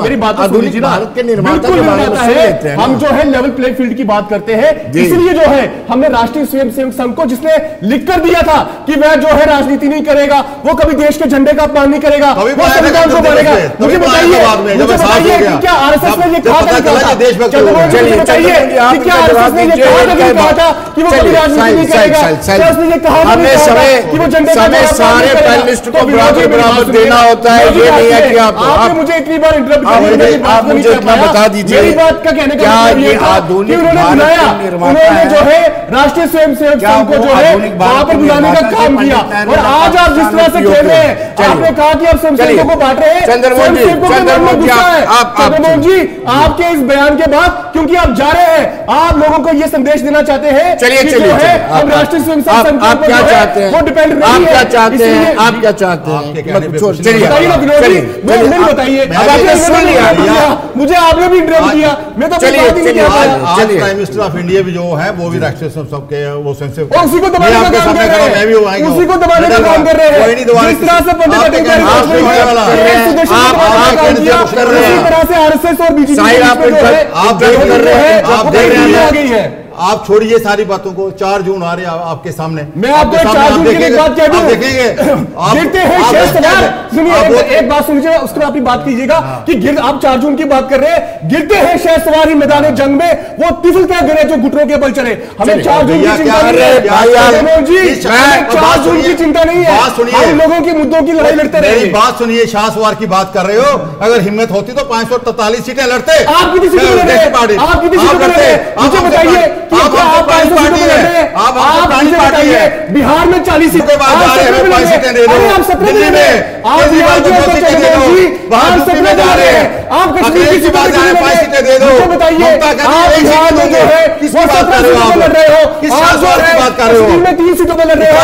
मेरी बात तो सुन लीजिए ना, बिल्कुल निर्माता है। हम जो है लेवल प्ले फील्ड की बात करते हैं, इसलिए जो है हमने राष्ट्रीय स्वयंसेवक संघ को, जिसने लिख कर दिया था कि वह जो है राजनीति नहीं करेगा, वो कभी देश के झंडे का अपमान नहीं करेगा, वो संविधान को मानेगा। मुझे बताइए कि क्या आरएसएस ने ये कहा था, क्या आरएसएस ने ये कहा था कि वो कभी राजनीति नहीं करेगा? उसने ये कहा कि वो झंडे का सारे पैनलिस्ट को बराबर देना होता है। ये नहीं है कि आपने मुझे इतनी बार इंटरप्ट किया, आप मुझे इतना बता दीजिए, मेरी बात का कहने का मतलब ये था कि उन्होंने बुलाया, उन्होंने जो है राष्ट्रीय स्वयंसेवक संघ को जो है वहां पर बुलाने का काम किया। और आज आप जिस तरह से खेल रहे हैं, आपने कहा कि आप स्वयंसेवकों को बांट रहे हैं, चंद्रमोहन जी आपके इस बयान के बाद, क्योंकि आप जा रहे हैं, आप लोगों को ये संदेश देना चाहते हैं, चलिए हम राष्ट्रीय स्वयंसेवक संघ आप क्या चाहते हैं, वो डिपेंड नहीं है। आप क्या चाहते हैं, आप क्या चाहते हैं, बताइए ना विनोद जी, नहीं बताइए, मुझे आपने भी इंटरव्यू दिया, मैं तो आज प्राइम मिनिस्टर ऑफ इंडिया भी जो है वो भी राष्ट्रीय स्वयंसेवक के वो स्वयंसेवक, उसी को दबाने का काम कर रहे हैं, उसी को दबाने का काम कर रहे हैं। जिस तरह से पंडित आरएसएस और बीजेपी आप छोड़िए सारी बातों को। 4 जून आ रहे हैं आपके सामने, मैं आपको 4 जून की बात कह दूं, देखेंगे गिरते हैं शेष सवार। सुनिए एक बात सुनिए, उसके बाद आप बात कीजिएगा कि आप 4 जून की बात कर रहे हैं, गिरते हैं शेष सवार ही मैदान जंग में, वो तिफल क्या गिरे जो घुटनों के बल चले। हमें 4 जून की चिंता नहीं है, 4 जून की चिंता नहीं है, हम लोगों के मुद्दों की लड़ाई लड़ते रहे। मेरी बात सुनिए, शाह सवार की बात कर रहे हो, अगर हिम्मत होती तो 543 सीटें लड़ते। आप कितनी सीटें लड़ रहे हैं, आप कितनी सीटें लड़ रहे हैं, मुझे बताइए। आप पार्टी है, बिहार में 40 सीटें, आप 17 में लड़ रहे हैं, आप 17 में लड़ रहे हैं, आप बिहार के अंदर चले गए, आप 17 में लड़ रहे हैं, आप कश्मीर की सीटें दे दो। मुझे बताइए, आप बिहार में जो है वो 17 सीटों में लड़ रहे हो, आप जो है कश्मीर में 3 सीटों में लड़ रहे हो, आप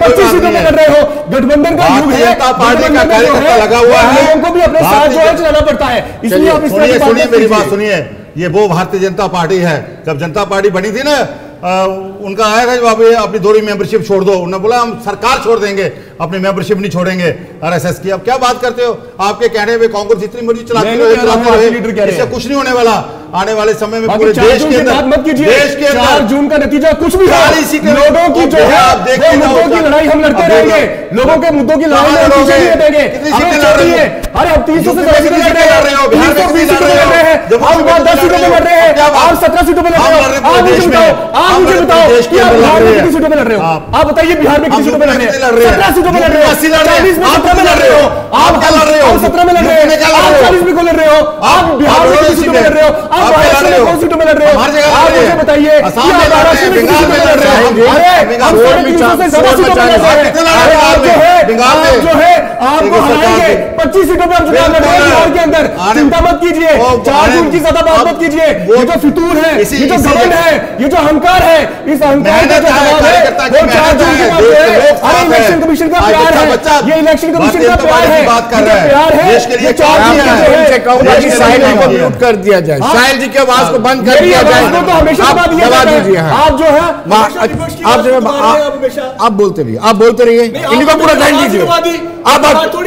25 सीटों में लड़ रहे हो। गठबंधन का युग है, पार्टी का कार्यकर्ता लगा हुआ है, लोगों को भी अपने साथ जो है चलाना पड़ता है, इसलिए आप इस तरह सुनिए मेरी बात सुनिए। ये वो भारतीय जनता पार्टी है, जब जनता पार्टी बनी थी ना, उनका आया था जब अपनी थोड़ी मेंबरशिप छोड़ दो, उन्होंने बोला हम सरकार छोड़ देंगे, अपनी मेंबरशिप नहीं छोड़ेंगे आरएसएस की। अब क्या बात करते हो, आपके कहने पे कांग्रेस जितनी मर्जी चलाते रहे, इससे कुछ नहीं होने वाला। आने वाले समय में पूरे देश के अंदर, देश के 4 जून का नतीजा कुछ भी, लोगों की जो है मुद्दों की लड़ाई हम लड़ते रहेंगे, लोगों के मुद्दों की लड़ाई में पीछे नहीं हटेंगे। अरे अब 300 से ज्यादा सीटें लड़ रहे हो, 320 सीटों में लड़ रहे हैं, आप 10 सीटों में लड़ रहे हैं, आप 17 सीटों में लड़ रहे हो। आप मुझे बताओ कि आप बिहार में कितनी सीटों में लड़ रहे हो, आप बताइए बिहार में कितनी सीटों में लड़ रहे हैं? 17 सीटों में लड़ रहे हो, 40 में 17 में लड़ रहे हो, आप क्या लड़ रहे हो? 17 में लड़ रहे हैं, आप 40 में क्यों लड़ रहे हो? आप बिहार में कितनी सीटों में लड़ रहे हो, आप महाराष्ट्र में कौन सीटों में लड़ रहे हो? आप मुझे बताइए कि आप महाराष्ट्र में कितनी सीटों में लड़ रहे हो? अरे हम 350 से ज्यादा सीटों में लड़ रहे हैं। आप जो है आपको 25 सीटों पे हम चुनाव लड़ रहे हैं बिहार के अंदर, चिंता मत कीजिए, 4 जून की ज्यादा बात मत कीजिए। ये जो फितूर है, ये जो घमंड है, ये जो अहंकार है, इस अहंकार का जो जवाब है वो 4 जून के बाद है। इलेक्शन कमीशन का प्यार है, ये इलेक्शन कमीशन का प्यार है, प्यार है, ये 4 साहिल को म्यूट कर दिया जाए, साहिल जी की आवाज को बंद कर दिया जाए। तो हमेशा दबा दिया जाता है, आप जो है आप बोलते रहिए, आप बोलते रहिए, इनको पूरा टाइम दीजिए। आप बोलते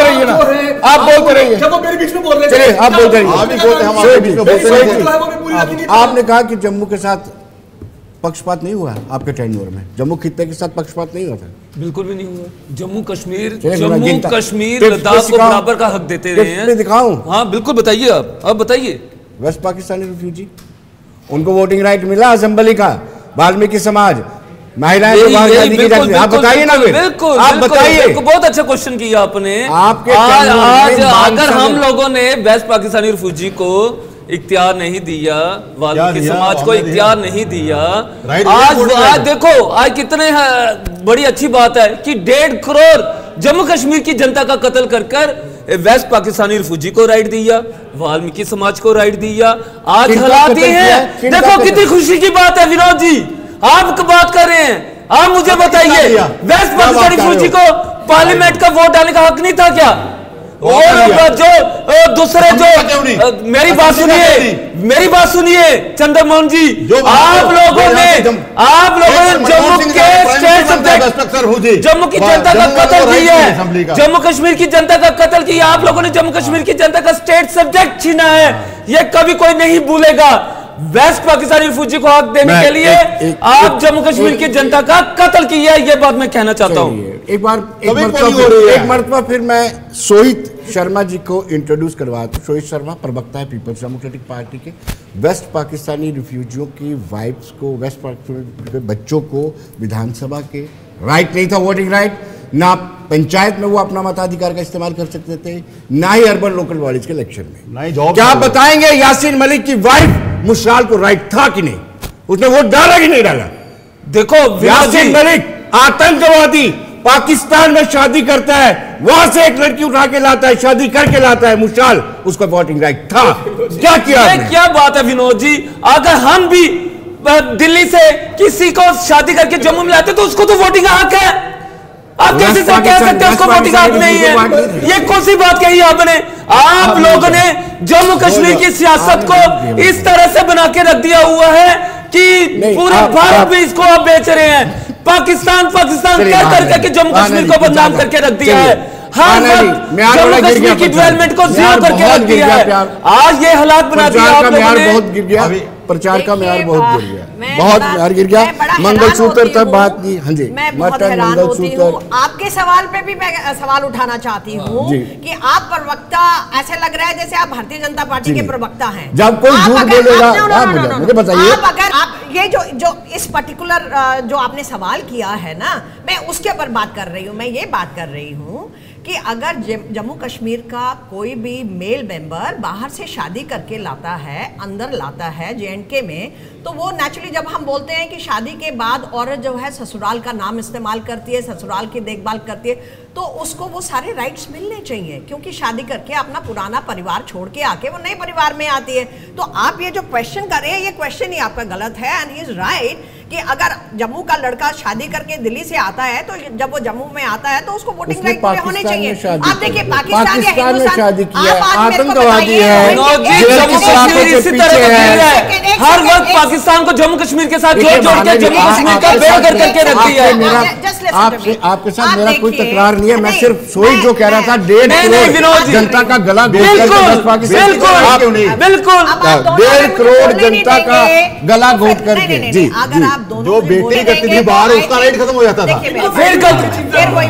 रहिए ना, आप बोलते रहिए, चलिए आप बोलते रहिए। आपने कहा कि जम्मू के साथ पक्षपात नहीं हुआ आपके टेन्योर में, जम्मू खित्ते के साथ पक्षपात नहीं हुआ था? बिल्कुल भी नहीं हुआ। जम्मू कश्मीर लद्दाख को बराबर का हक देते रहे हैं। दिखाऊं? हाँ बिल्कुल, बताइए आप बताइए। वेस्ट पाकिस्तानी रिफ्यूजी, उनको वोटिंग राइट मिला असेंबली का, वाल्मीकि समाज, महिलाएं को बाहर जाने की जाती है। आप बताइए ना, बिल्कुल आप बताइए। बहुत अच्छा क्वेश्चन किया आपने। आपके आज अगर हम लोगों ने वेस्ट पाकिस्तानी रिफ्यूजी को इख्तियार नहीं दिया, वाल्मीकि समाज को इख्तियार नहीं दिया, आज देखो आज कितने बड़ी अच्छी बात है कि 1.5 करोड़ जम्मू कश्मीर की जनता का कत्ल कर वेस्ट पाकिस्तानी रिफ्यूजी को राइट दिया, वाल्मीकि समाज को राइट दिया। आज हालात ये है, देखो कितनी खुशी की बात है। विनोद जी आप बात कर रहे हैं, आप मुझे बताइए वेस्ट पाकिस्तानी रिफ्यूजी को पार्लियामेंट का वोट डालने का हक नहीं था क्या? और जो दूसरे जो मेरी बात सुनिए चंद्रमोहन जी, आप लोगों ने जम्मू के स्टेट सब्जेक्ट, जम्मू की जनता का कत्ल किया है, जम्मू कश्मीर की जनता का कत्ल किया, आप लोगों ने जम्मू कश्मीर की जनता का स्टेट सब्जेक्ट छीना है, ये कभी कोई नहीं भूलेगा। वेस्ट पाकिस्तानी रिफ्यूजी को हक देने के लिए आप जम्मू कश्मीर की जनता का कत्ल किया है, ये बात मैं कहना चाहता हूँ। एक मरतबा फिर मैं सोहित शर्मा जी को इंट्रोड्यूस करवाता हूँ। सोहित शर्मा प्रवक्ता है पीपल्स डेमोक्रेटिक पार्टी के। वेस्ट पाकिस्तानी रिफ्यूजियों की वाइफ्स को, वेस्ट पाकिस्तानी के बच्चों को विधानसभा के राइट नहीं था, वोटिंग राइट, ना पंचायत में वो अपना मताधिकार का इस्तेमाल कर सकते थे, ना ही अर्बन लोकल बॉडीज के इलेक्शन में। क्या आप बताएंगे यासीन मलिक की वाइफ मुशराल को राइट था कि नहीं? उसने वोट डाला कि नहीं डाला? देखो यासीन मलिक आतंकवादी पाकिस्तान में शादी करता है, वहां से एक लड़की उठा के लाता है, शादी करके लाता है, मुशराल, उसका वोटिंग राइट था। क्या किया? क्या बात है विनोद जी, अगर हम भी दिल्ली से किसी को शादी करके जम्मू में लाते तो उसको तो वोटिंग हक है। आप कैसे कह सकते हैं उसको वोटिंग हक नहीं है? ये कौन सी बात कही आपने? आप लोगों ने जम्मू कश्मीर की सियासत को इस तरह से बना के रख दिया हुआ है कि पूरे भारत में इसको आप बेच रहे हैं। पाकिस्तान कर करके जम्मू कश्मीर को बदनाम करके रख दिया है, हर वक्त जम्मू कश्मीर की डेवलपमेंट को जीरो करके रख दिया है। आज ये हालात बना दिया आप लोगों ने। बहुत गिर गया, प्रचार का म्यार बहुत गिर गया, बहुत म्यार गिर गया। मंगलसूत्र तक बात की। हाँ जी, मैं बहुत हैरान होती हूँ। आपके सवाल पे भी मैं सवाल उठाना चाहती हूँ कि आप प्रवक्ता, ऐसे लग रहा है जैसे आप भारतीय जनता पार्टी के प्रवक्ता हैं। जब कोई झूठ बोलेगा मुझे बताइए। आप अगर आप ये जो इस पर्टिकुलर जो आपने सवाल किया है ना, मैं उसके ऊपर बात कर रही हूँ। मैं ये बात कर रही हूँ कि अगर जम्मू कश्मीर का कोई भी मेल मेंबर बाहर से शादी करके लाता है, अंदर लाता है J&K में, तो वो नेचुरली जब हम बोलते हैं कि शादी के बाद औरत जो है ससुराल का नाम इस्तेमाल करती है, ससुराल की देखभाल करती है, तो उसको वो सारे राइट्स मिलने चाहिए, क्योंकि शादी करके अपना पुराना परिवार छोड़ के आके वो नए परिवार में आती है। तो आप ये जो क्वेश्चन कर रहे हैं, ये क्वेश्चन ही आपका गलत है एंड ही इज राइट कि अगर जम्मू का लड़का शादी करके दिल्ली से आता है तो जब वो जम्मू में आता है तो उसको वोटिंग राइट पूरे होने चाहिए। आप देखिए पाकिस्तान में शादी किया, आतंकवादी है, हर वक्त पाकिस्तान को जम्मू कश्मीर के साथ जोड़ के जम्मू कश्मीर का बेअदब करके रख दिया है। आपके साथ मेरा कोई तकरार नहीं है, मैं सिर्फ सोई जो कह रहा था 1.5 करोड़ जनता का गला घोट बिल्कुल 1.5 करोड़ जनता का गला घोट करके जी जो बेटी करती थी बाहर उसका राइट खत्म हो जाता था। फिर वही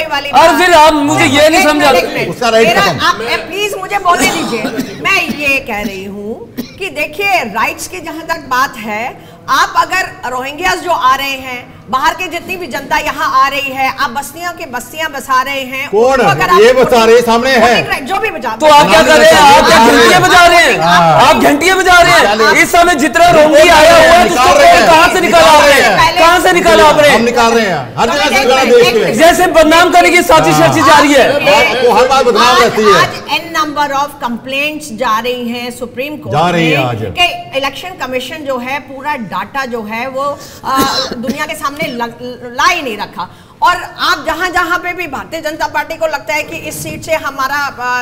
वाली और फिर आप मुझे ये नहीं समझा उसका राइट खत्म। आप प्लीज मुझे बोलने दीजिए। मैं ये कह रही हूँ कि देखिए राइट्स की जहां तक बात है, आप अगर रोहिंग्यास जो आ रहे हैं बाहर की जितनी भी जनता यहाँ आ रही है, आप बस्तियों की बस्तियां बसा रहे हैं। कौन ये बता रहे सामने है? जो भी बजा, तो आप क्या कर रहे हैं? आप क्या घंटियां बजा रहे हैं? आप घंटियां बजा रहे हैं? इस समय जितना रोंगी आया हुआ है कहाँ से निकाला आप रहे हैं? कहाँ से निकाला आप रहे हैं? हम निकाल रहे हैं हर जगह से निकाला, देश के जैसे बदनाम करने की साजिश रची जा रही है। हर बार बदनाम रहती है। आज n नंबर ऑफ कंप्लेंट्स जा रही हैं सुप्रीम कोर्ट जा रही है आज कि इलेक्शन कमीशन जो है पूरा डाटा जो है वो दुनिया के सामने ला ही नहीं रखा। और आप जहां पे भी भारतीय जनता पार्टी को लगता है कि इस सीट से हमारा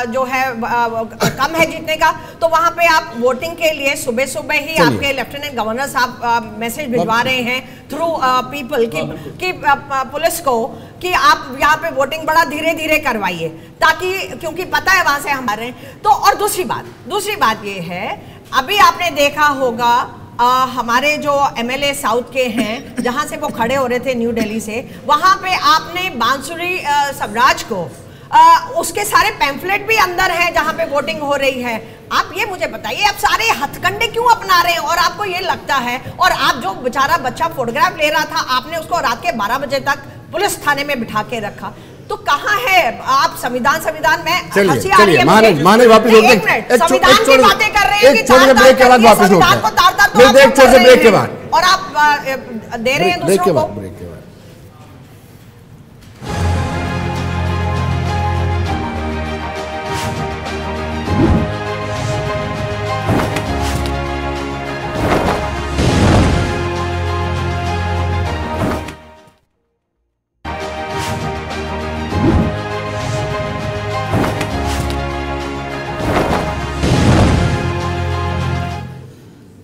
जो है कम है जीतने का, तो वहां पे आप वोटिंग के लिए सुबह सुबह ही आपके लेफ्टिनेंट गवर्नर साहब मैसेज भिजवा रहे हैं थ्रू पीपल की पुलिस को कि आप यहाँ पे वोटिंग बड़ा धीरे धीरे करवाइए, ताकि क्योंकि पता है वहां से हमारे। तो और दूसरी बात ये है, अभी आपने देखा होगा हमारे जो एमएलए साउथ के हैं जहां से वो खड़े हो रहे थे न्यू दिल्ली से, वहां पे आपने बांसुरी सबराज को उसके सारे पैम्फलेट भी अंदर हैं जहां पे वोटिंग हो रही है। आप ये मुझे बताइए, आप सारे हथकंडे क्यों अपना रहे हैं? और आपको ये लगता है, और आप जो बेचारा बच्चा फोटोग्राफ ले रहा था, आपने उसको रात के 12 बजे तक पुलिस थाने में बिठा के रखा, तो कहाँ है आप? संविधान में चलिए माने वापस संविधान की बातें कर रहे हैं कि ब्रेक के बाद वापस संविधान को तार-तार ब्रेक के बाद, और आप दे रहे हैं दूसरों को। ब्रेक के बाद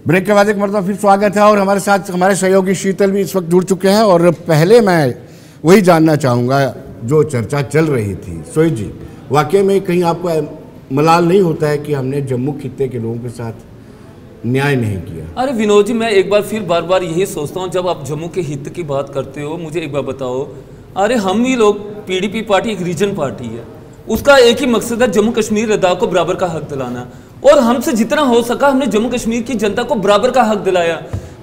ब्रेक के बाद एक मरतबा फिर स्वागत है। और हमारे साथ हमारे सहयोगी शीतल भी इस वक्त जुड़ चुके हैं। और पहले मैं वही जानना चाहूँगा जो चर्चा चल रही थी, सोई जी, वाकई में कहीं आपको मलाल नहीं होता है कि हमने जम्मू खित्ते के लोगों के साथ न्याय नहीं किया? अरे विनोद जी, मैं एक बार फिर बार यही सोचता हूँ, जब आप जम्मू के हित की बात करते हो, मुझे एक बार बताओ, अरे हम ही लोग, पीडीपी पार्टी एक रीजन पार्टी है, उसका एक ही मकसद है जम्मू कश्मीर लद्दाख को बराबर का हक दिलाना। और हमसे जितना हो सका हमने जम्मू कश्मीर की जनता को बराबर का हक दिलाया,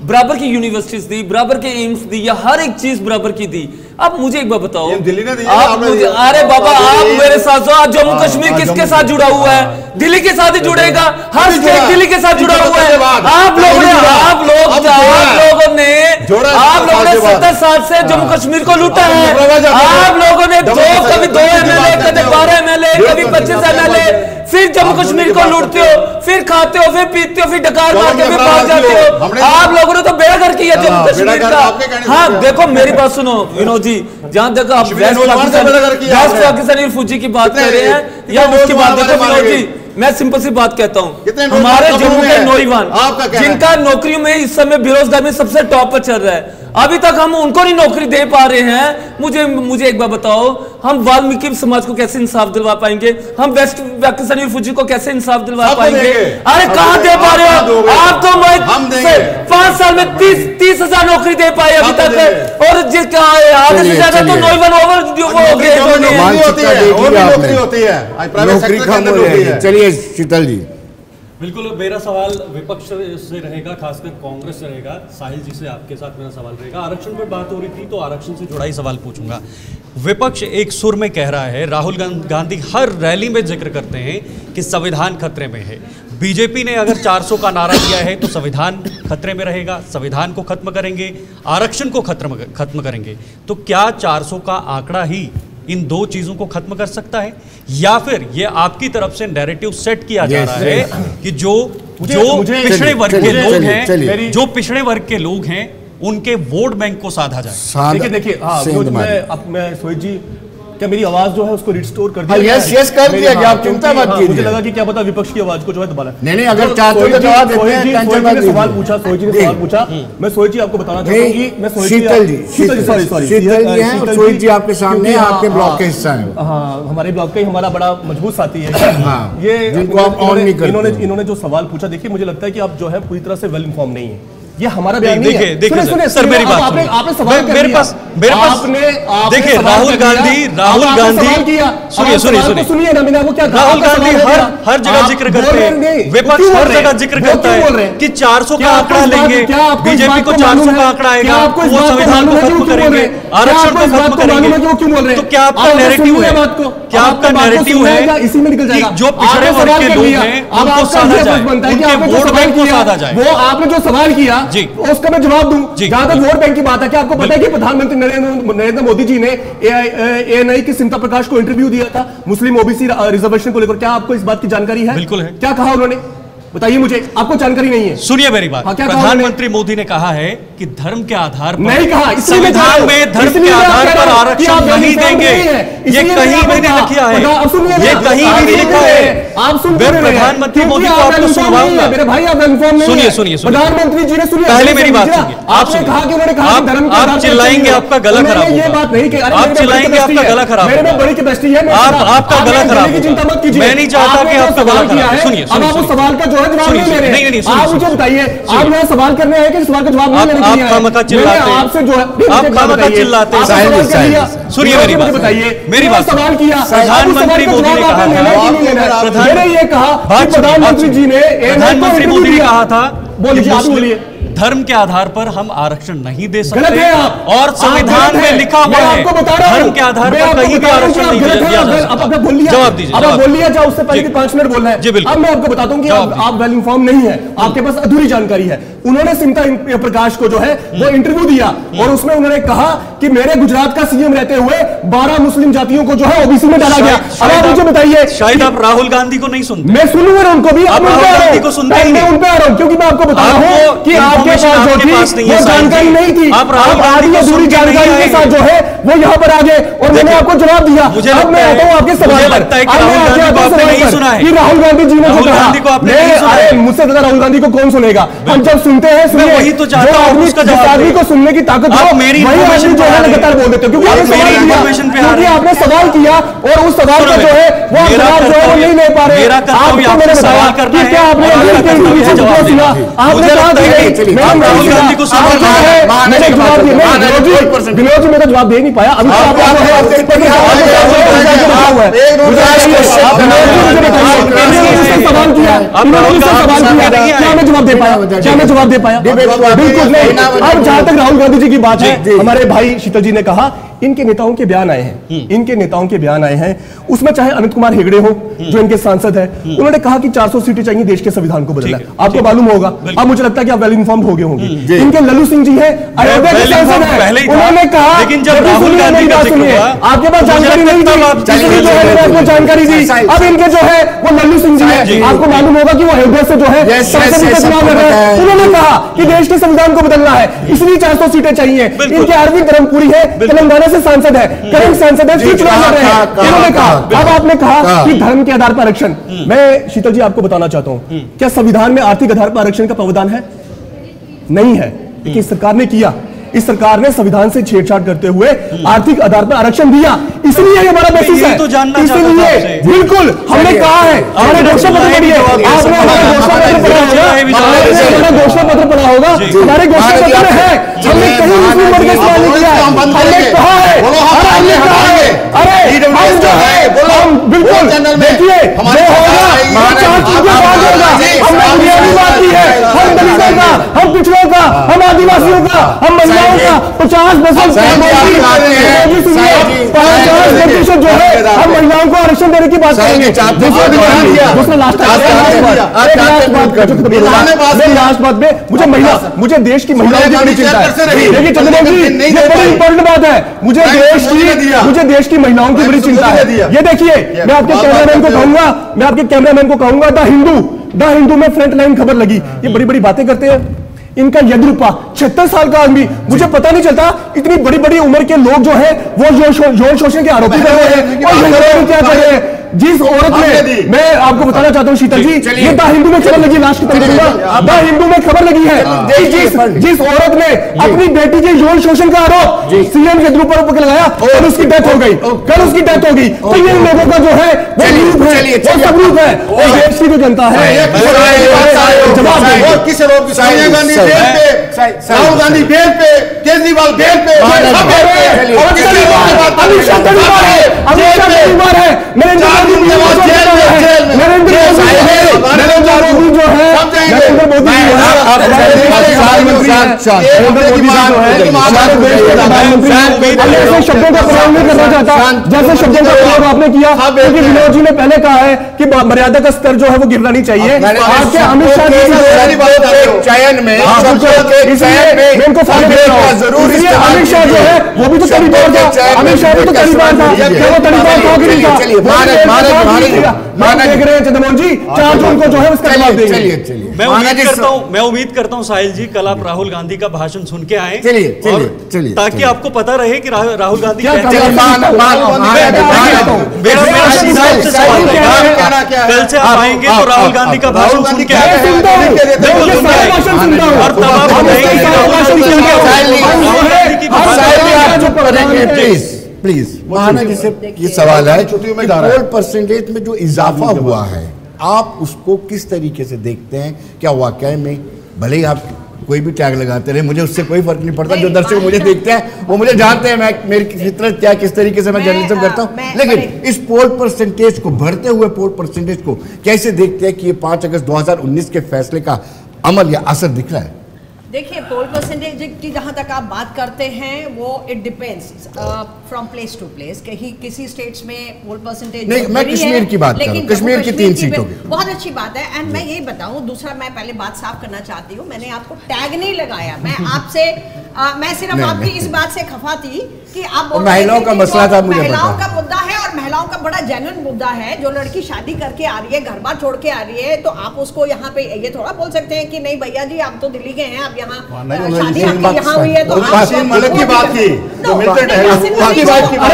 बराबर की यूनिवर्सिटीज दी, बराबर के एम्स दी, या हर एक चीज बराबर की दी। अब मुझे एक बार बताओ, दिल्ली ने दिया, आप मुझे, अरे बाबा आप मेरे साथ हो, जम्मू कश्मीर किसके साथ जुड़ा हुआ है? दिल्ली के साथ ही जुड़ेगा, हर स्टेट दिल्ली के साथ जुड़ा हुआ है। आप लोगों ने 70-60 से जम्मू कश्मीर को लूटा है। आप लोगों ने कभी 2 एमएलए, कभी 12 एमएलए, कभी 25 एमएलए, फिर जम्मू कश्मीर को लूटते हो, फिर खाते हो, फिर पीते हो, फिर डकार मार के फिर भाग जाते हो। आप लोगों ने तो बेड़ागर किया जम्मू कश्मीर का। हाँ देखो, मेरी बात सुनो विनोद जी, जहां तक आप वेस्ट पाकिस्तानी फौजी की बात कर रहे हैं या उसकी बात, देखो विनोद जी, मैं सिंपल सी बात कहता हूं, हमारे जम्मू के नौजवान जिनका नौकरियों में इस समय बेरोजगारी में सबसे टॉप पर चल रहा है, अभी तक हम उनको नहीं नौकरी दे पा रहे हैं। मुझे एक बार बताओ, हम वाल्मीकि समाज को कैसे इंसाफ दिलवा पाएंगे? हम वेस्ट पाकिस्तानी फौजी को कैसे इंसाफ दिलवा पाएंगे? अरे कहां दे पा रहे हो आप? तो 5 साल में 30,000 नौकरी दे पाए अभी तक, और आधे से ज्यादा तो नौजवान ओवर हो गए। चलिए शीतल जी। बिल्कुल, मेरा सवाल विपक्ष से रहेगा, खासकर कांग्रेस से रहेगा। साहिल जी से आपके साथ मेरा सवाल रहेगा। आरक्षण पर बात हो रही थी तो आरक्षण से जुड़ा ही सवाल पूछूंगा। विपक्ष एक सुर में कह रहा है, राहुल गांधी हर रैली में जिक्र करते हैं कि संविधान खतरे में है। बीजेपी ने अगर 400 का नारा दिया है तो संविधान खतरे में रहेगा, संविधान को खत्म करेंगे, आरक्षण को खत्म करेंगे। तो क्या 400 का आंकड़ा ही इन 2 चीजों को खत्म कर सकता है, या फिर ये आपकी तरफ से नैरेटिव सेट किया जा रहा है कि जो पिछड़े वर्ग के लोग हैं, जो पिछड़े वर्ग के लोग हैं, उनके वोट बैंक को साधा जाए? देखिए मैं सोहित जी, क्या मेरी आवाज जो है उसको रिस्टोर कर दिया? यस कर दिया गया, आप चिंता मत कीजिए। मुझे लगा कि क्या पता विपक्ष की आवाज को जो है दोबारा नहीं, अगर चाहते हो तो जवाब देते हैं। सोहित जी ने सवाल पूछा, मैं सोहित जी आपको बताना चाहता हूं कि शीतल जी हैं, सोहित जी आपके सामने, आपके ब्लॉक के हिस्सा है। हाँ, हमारे ब्लॉक का ही हमारा बड़ा मजबूत साथी है। ये जिनको आप ऑन नहीं करते। इन्होंने जो सवाल पूछा, देखिए मुझे लगता है कि आप जो है पूरी तरह से वेल इन्फॉर्म नहीं है। ये हमारा बयान नहीं है। देखिए सर, मेरी बात आपने सवाल कर मेरे पास देखिए राहुल गांधी सुनिए ना, मैंने आपको क्या राहुल गांधी हर जगह जिक्र करते हैं, विपक्ष हर जगह जिक्र करता है कि 400 का आंकड़ा लेंगे, बीजेपी को 400 का आंकड़ा आएगा, वो संविधान को खत्म करेंगे, आरक्षण को खत्म करेंगे। तो क्या आपका नैरेटिव है, क्या आपका नैरेटिव है इसी में निकल जाएगा, जो पिछड़े वर्ग के लोग हैं उनको साधा जाए, उनके वोट बैंक को साधा जाए। वो आपने जो सवाल किया उसका मैं जवाब दूं। जहां तक वोट बैंक की बात है, क्या आपको पता है कि प्रधानमंत्री नरेंद्र मोदी जी ने ANI की सिमता प्रकाश को इंटरव्यू दिया था मुस्लिम ओबीसी रिजर्वेशन को लेकर? क्या आपको इस बात की जानकारी है? बिल्कुल है। क्या कहा उन्होंने, बताइए मुझे, आपको जानकारी नहीं है? सुनिए मेरी बात। प्रधानमंत्री मोदी ने कहा है कि धर्म के आधार पर नहीं कहा, संविधान में धर्म के आधार पर आरक्षण नहीं देंगे, ये कहीं भी नहीं लिखा है, ये कहीं भी नहीं लिखा है। आप सुन प्रधानमंत्री मोदी को आपको सुनवाऊंगा। मेरे भाई आप इन्फॉर्म नहीं है। सुनिए प्रधानमंत्री जी ने सुनिए, पहले मेरी बात सुनिए। आपने कहा कि उन्होंने कहा धर्म के आधार पर चिल्लाएंगे, आपका गला खराब होगा। ये बात नहीं कि आप चिल्लाएंगे, आपका गला खराब मेरे में बड़ी कैपेसिटी है, आपका गला खराब होगा। चिंता मत कीजिए, मैं नहीं चाहता कि आपका गला खराब। सुनिए, अब आप उस सवाल का जो है जवाब नहीं ले रहे। आप मुझे बताइए, आप यहाँ सवाल करने हैं कि सवाल का जवाब नहीं लेने के लिए आए? आपसे जो है आप खामखा चिल्लाते हैं। सुनिए मेरी बात, बताइए, मेरी बात सवाल किया, प्रधानमंत्री मोदी ने कहा था, मैंने ये कहा प्रधानमंत्री जी ने प्रधानमंत्री मोदी ने कहा था, बोलिए आप बोलिए, धर्म के आधार पर हम आरक्षण नहीं दे सकते। गलत है आप, और संविधान में लिखा हुआ है धर्म के आधार पर कहीं भी आरक्षण नहीं दिया जा सकता। जवाब दीजिए, अब आप बोल लिया जाओ, उससे पहले 5 मिनट बोलना है। अब मैं आपको बताता हूं कि आप वेल इन्फॉर्म नहीं है, आपके पास अधूरी जानकारी है। उन्होंने सिमता प्रकाश को जो है वो इंटरव्यू दिया और उसमें उन्होंने कहा कि मेरे गुजरात का सीएम रहते हुए 12 मुस्लिम जातियों को जो है ओबीसी में डाला गया। अब आप मुझे बताइए, शायद आप राहुल गांधी को नहीं सुनते। मैं सुनूंगा उनको भी, आप राहुल गांधी को सुनते ही नहीं। उन पे आ रहा हूं क्योंकि मैं आपको बता रहा हूं कि आपके पास जो थी वो जानकारी नहीं थी। आप राहुल गांधी को पूरी जानकारी के साथ जो है वो यहाँ पर आ गए और मैंने आपको जवाब दिया। अब मैं आता हूँ आपके सवाल पर। राहुल गांधी जी ने जो कहा, मुझसे ज्यादा राहुल गांधी को कौन सुनेगा? हम जब सुनते हैं, सुनिए, आदमी को सुनने की ताकत हो, वही आदमी जो है लगातार बोल देते हो, क्योंकि आपने सवाल किया और उस सवाल का जो है वो जवाब जो है वो नहीं ले पा रहे। आपको मैंने बताया कि क्या आपने सुना, आपने कहा राहुल गांधी को सवाल मैंने जवाब दिया, विनोद जी मैं तो जवाब दे नहीं पाया। अभी सवाल किया, क्या मैं जवाब दे पाया? क्या मैं जवाब दे पाया? बिल्कुल नहीं। अब जहां तक राहुल गांधी जी की बात है, हमारे भाई शीतल जी ने कहा इनके नेताओं के बयान आए हैं, इनके नेताओं के बयान आए हैं, उसमें चाहे अनंत कुमार हेगड़े हो जो इनके सांसद है, उन्होंने कहा कि 400 सीटें चाहिए देश के संविधान को बदलना। आपको मालूम होगा, अब मुझे लगता है कि आप वेल इन्फॉर्म हो गए होंगे। इनके लल्लू सिंह जी है, अयोध्या के सांसद है, उन्होंने कहा, लेकिन जब राहुल गांधी का जिक्र हुआ आपके पास जानकारी नहीं थी, आपको जानकारी दी। अब इनके जो है वो लल्लू सिंह जी है, आपको मालूम होगा कि वो अयोध्या से जो है संसद में चुनाव लड़ रहे हैं। उन्होंने कहा कि देश के संविधान को बदलना है, इसलिए 400 सीटें चाहिए। इनकी 8वीं धर्मपुरी है, तेलंगाना से सांसद है, करंट सांसद है, फिर चुनाव लड़ रहे हैं। इन्होंने कहा, अब आपने कहा कि धर्म के आधार पर आरक्षण। मैं शीतल जी आपको बताना चाहता हूं, क्या संविधान में आर्थिक आधार पर आरक्षण का प्रावधान है? नहीं है, लेकिन सरकार ने किया। इस सरकार ने संविधान से छेड़छाड़ करते हुए आर्थिक आधार पर आरक्षण दिया, इसलिए हमारा बेसिस है। इसलिए बिल्कुल हमने कहा है, हमने घोषणा पत्र पढ़ी है, आपने हमारा घोषणा पत्र पढ़ा होगा, घोषणा पत्र पढ़ा होगा, हमारे घोषणा पत्र में है, हमने कहीं मुस्लिम वर्ग का सवाल नहीं किया है, हमने कहा है, हमने कहा है, अरे हम जो है हम बिल्कुल देखिए जो होगा हमने बुनियादी बात की है, हम दलितों का, हम पिछड़ों का, हम आदिवासियों का, हम महिलाओं का 50% जो है हम महिलाओं को आरक्षण देने की बात करेंगे। लास्ट बात में मुझे देश की महिलाओं की बड़ी चिंता है। देखिए चंद्रबाबू जी, ये बड़ी इंपॉर्टेंट बात है, मुझे देश की महिलाओं की बड़ी चिंता है। ये देखिए, मैं आपके कैमरामैन को कहूंगा द हिंदू में फ्रंट लाइन खबर लगी, ये बड़ी बड़ी बातें करते हैं। इनका यद्रूपा 76 साल का आदमी, मुझे पता नहीं चलता इतनी बड़ी बड़ी उम्र के लोग जो है वो यौन शोषण के आरोपी कर रहे हैं और क्या कर रहे हैं। जिस औरत ने, मैं आपको बताना चाहता हूँ शीतल जी, ये द हिंदू में खबर लगी, लास्ट की तरफ दूंगा, द हिंदू में खबर लगी है जिस औरत ने अपनी बेटी के यौन शोषण का आरोप सीएम के ऊपर लगाया और उसकी डेथ हो गई, कल उसकी डेथ होगी, तो ये लोगों का जो है वो सबूत है, और देश की जो जनता है जवाब देगी। किस रोक, सोनिया गांधी बेल पे, राहुल गांधी बेल पे, केजरीवाल बेल पे, अमित शाह बीमार है, नरेंद्र मोदी जो है, नरेंद्र मोदी जो है ऐसे शब्दों का प्रयोग नहीं करना चाहता जैसे शब्दों का प्रयोग आपने किया, क्योंकि विनोद जी ने पहले कहा है कि मर्यादा का स्तर जो है वो गिरना नहीं चाहिए। आपके अमित शाह चयन में इनको फॉलो जरूर, इसलिए अमित शाह जो है वो भी तो तरीबार था, अमित शाह भी तो तरीबार था, क्या वो तरीबार था कि नहीं था? देख रहे हैं चंद्रमोहन जी, 4 जून को जो है उसका जवाब देंगे। मैं उम्मीद करता हूं साहिल जी कल आप राहुल गांधी का भाषण सुन के आए, चलिए ताकि आपको पता रहे कि राहुल गांधी कल से आप आएंगे तो राहुल गांधी का भाषण सुन के आए और तब आप प्लीज महाना जी से ये सवाल है, पोल परसेंटेज में जो इजाफा हुआ है आप उसको किस तरीके से देखते हैं? क्या वाकई में, भले ही आप कोई भी टैग लगाते रहे, मुझे उससे कोई फर्क नहीं पड़ता, जो दर्शक मुझे देखते हैं वो मुझे जानते हैं मैं मेरी फितरत क्या, किस तरीके से मैं जर्नलिज्म करता हूं, लेकिन इस पोल परसेंटेज को, बढ़ते हुए पोल परसेंटेज को कैसे देखते हैं कि ये 5 अगस्त 2019 के फैसले का अमल या असर दिख रहा है? देखिए, पोल परसेंटेज की जहां तक आप बात करते हैं वो it depends from place to place. कहीं किसी स्टेट्स में पोल परसेंटेज नहीं, मैं कश्मीर की बात कर रहा हूं, कश्मीर की 3 सीटों की बहुत अच्छी बात है। एंड मैं यही बताऊं, दूसरा मैं पहले बात साफ करना चाहती हूं, मैंने आपको टैग नहीं लगाया, मैं आपसे मैं सिर्फ आपकी इस बात से खफा थी कि आप महिलाओं का मसला था, मुझे महिलाओं का मुद्दा है और महिलाओं का बड़ा जेन्युइन मुद्दा है। जो लड़की शादी करके आ रही है, घर बार छोड़ के आ रही है, तो आप उसको यहाँ पे ये थोड़ा बोल सकते हैं कि नहीं भैया जी आप तो दिल्ली गए हैं, आप यहाँ शादी आपकी यहाँ हुई है तो मलिक की बात की,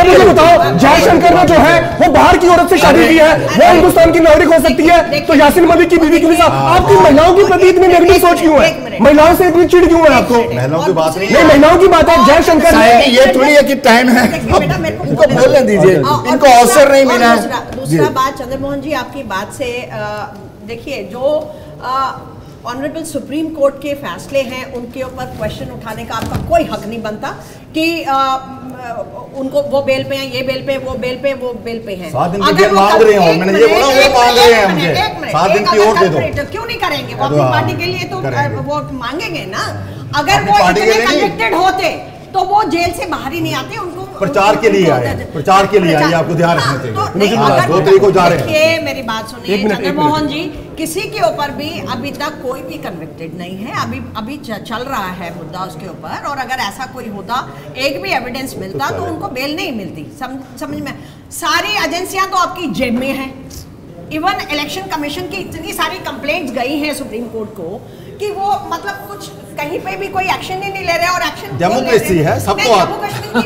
मुझे बताओ, जयशंकर ने जो है वो बाहर की औरत से शादी की है, वो हिंदुस्तान की नागरिक हो सकती है, तो यासीन मलिक की बीवी के लिए आपकी महिलाओं की प्रति इतनी नेगेटिव सोच क्यों है? महिलाओं से इतनी चिढ़ क्यों है आपको? महिलाओं की बात नहीं, महिलाओं की बात है। जयशंकर ये थोड़ी है कि टाइम है, इनको बोलने दीजिए, इनको अवसर नहीं मिला है। दूसरा बात चंद्रमोहन जी, आपकी बात से देखिए, जो ऑनरेबल सुप्रीम कोर्ट के फैसले हैं उनके ऊपर क्वेश्चन उठाने का आपका कोई हक नहीं बनता कि उनको वो बेल पे हैं, ये बेल पे, वो बेल पे, वो बेल पे हैं। 7 दिन की जेल मांग रहे हो, मैंने ये बोला वो मांग रहे हैं मुझे 7 दिन की और दे दो। क्यों नहीं करेंगे वो? अपनी पार्टी के लिए तो वो मांगेंगे ना। अगर वो इतने कन्विक्टेड होते तो वो जेल से बाहर ही नहीं आते, उनको प्रचार के लिए आए, प्रचार के लिए आए, आपको ध्यान रखना चाहिए। 2 तारीख को जा रहे हैं। मेरी बात सुनिए चंद्रमोहन जी, किसी के ऊपर भी अभी तक कोई भी कन्विक्टेड नहीं है, अभी चल रहा है मुद्दा उसके ऊपर, और अगर ऐसा कोई होता, एक भी एविडेंस मिलता तो उनको बेल नहीं मिलती। समझ में, सारी एजेंसियां तो आपकी जेब में है। इवन इलेक्शन कमीशन की इतनी सारी कंप्लेंट्स गई हैं सुप्रीम कोर्ट को कि वो मतलब कुछ कहीं पे भी कोई एक्शन ही नहीं ले रहे, और एक्शन डेमोक्रेसी है, सबको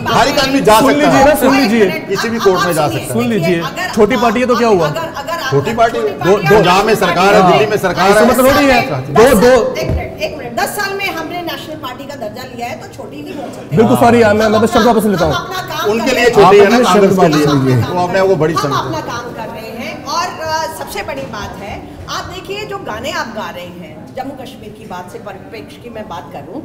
हर एक आदमी जा सकता है, सुन लीजिए, किसी भी कोर्ट में जा सकता है। सुन लीजिए, छोटी पार्टी है तो क्या हुआ? छोटी पार्टी दो जहाँ में सरकार है, दिल्ली में सरकार है, मतलब थोड़ी है। एक मिनट 10 साल में हमने नेशनल पार्टी का दर्जा लिया है, तो छोटी नहीं बोल सकते। बिल्कुल सॉरी, मैं बस शब्द वापस लेता हूँ। उनके लिए छोटी है ना, कांग्रेस के लिए वो अपने वो बड़ी हम अपना काम कर रहे हैं। और सबसे बड़ी बात है, आप देखिए जो गाने आप गा रहे हैं, जम्मू कश्मीर की बात से परिप्रेक्ष्य की मैं बात करूं,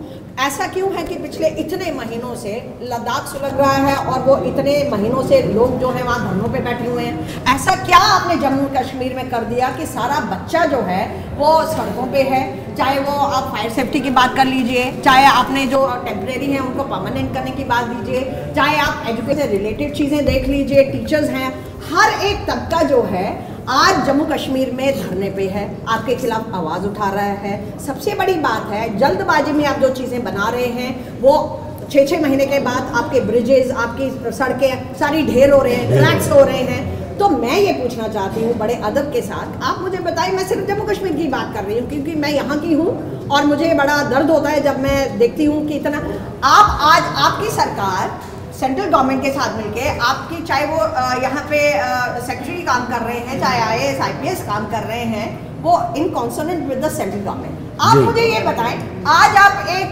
ऐसा क्यों है कि पिछले इतने महीनों से लद्दाख सुलग रहा है और वो इतने महीनों से लोग जो है वहाँ धरनों पे बैठे हुए हैं? ऐसा क्या आपने जम्मू कश्मीर में कर दिया कि सारा बच्चा जो है वो सड़कों पे है? चाहे वो आप फायर सेफ्टी की बात कर लीजिए, चाहे आपने जो टेम्परेरी है उनको परमानेंट करने की बात लीजिए, चाहे आप एजुकेशन रिलेटेड चीज़ें देख लीजिए, टीचर्स हैं, हर एक तबका जो है आज जम्मू कश्मीर में धरने पे है, आपके खिलाफ आवाज़ उठा रहा है। सबसे बड़ी बात है, जल्दबाजी में आप जो चीज़ें बना रहे हैं वो 6-6 महीने के बाद आपके ब्रिजेस, आपकी सड़कें सारी ढेर हो रहे हैं, क्रैक्स हो रहे हैं। तो मैं ये पूछना चाहती हूँ बड़े अदब के साथ, आप मुझे बताइए, मैं सिर्फ जम्मू कश्मीर की बात कर रही हूँ क्योंकि मैं यहाँ की हूँ और मुझे बड़ा दर्द होता है जब मैं देखती हूँ कि इतना आप आज आपकी सरकार सेंट्रल गवर्नमेंट के साथ मिलके आपकी, चाहे वो यहाँ पे सेक्रेटरी काम कर रहे हैं, चाहे IAS IPS काम कर रहे हैं, वो in consonant with the central government. आप मुझे ये बताएं, आज आप एक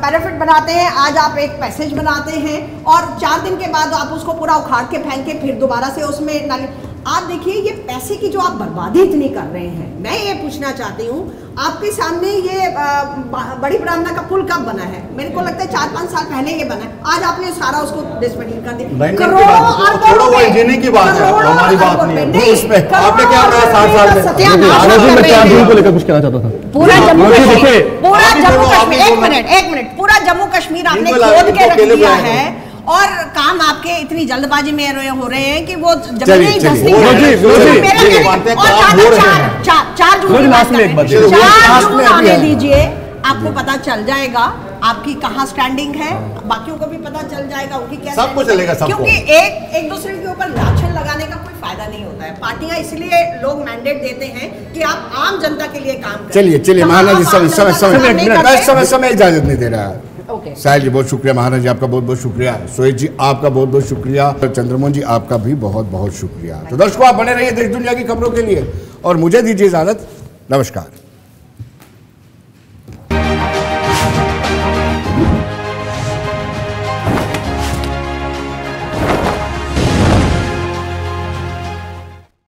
पैराफिट बनाते हैं, आज आप एक पैसेज बनाते हैं और 4 दिन के बाद आप उसको पूरा उखाड़ के फेंक के फिर दोबारा से उसमें नाली। आप देखिए ये पैसे की जो आप बर्बादी इतनी कर रहे हैं, मैं ये पूछना चाहती हूँ आपके सामने ये बड़ी ब्राह्मणा का पुल कब बना है? मेरे को लगता है 4-5 साल पहले ये बना है। आज आपने सारा उसको डिसमेंटल कर दिया। करोड़ों वो इंजीनियरिंग की बात है, हमारी बात नहीं है। उसमें आपने क्या कहा 7 साल में? मैं 4 जून को लेकर कुछ कहना चाहता था। पूरा जम्मू कश्मीर, पूरा जम्मू कश्मीर, एक मिनट, पूरा जम्मू कश्मीर आपने खोद के रख दिया है और काम आपके इतनी जल्दबाजी में हो रहे हैं कि वो जमीनें ही धंसती हैं। 4 जून आने दीजिए, आपको पता चल जाएगा आपकी कहाँ स्टैंडिंग है, बाकियों को भी पता चल जाएगा उनकी क्या, सबको चलेगा सबको। क्योंकि एक दूसरे के ऊपर लाछन लगाने का कोई फायदा नहीं होता है। पार्टियां इसलिए लोग मैंडेट देते हैं कि आप आम जनता के लिए काम करें। चलिए महाराज जी, समय इजाजत नहीं दे रहा। साहिल जी बहुत शुक्रिया, महाराज जी आपका बहुत बहुत शुक्रिया, सोहेल जी आपका बहुत बहुत शुक्रिया, चंद्रमोहन जी आपका भी बहुत बहुत शुक्रिया। तो दर्शकों आप बने रहिए देश दुनिया की खबरों के लिए और मुझे दीजिए इजाजत। नमस्कार।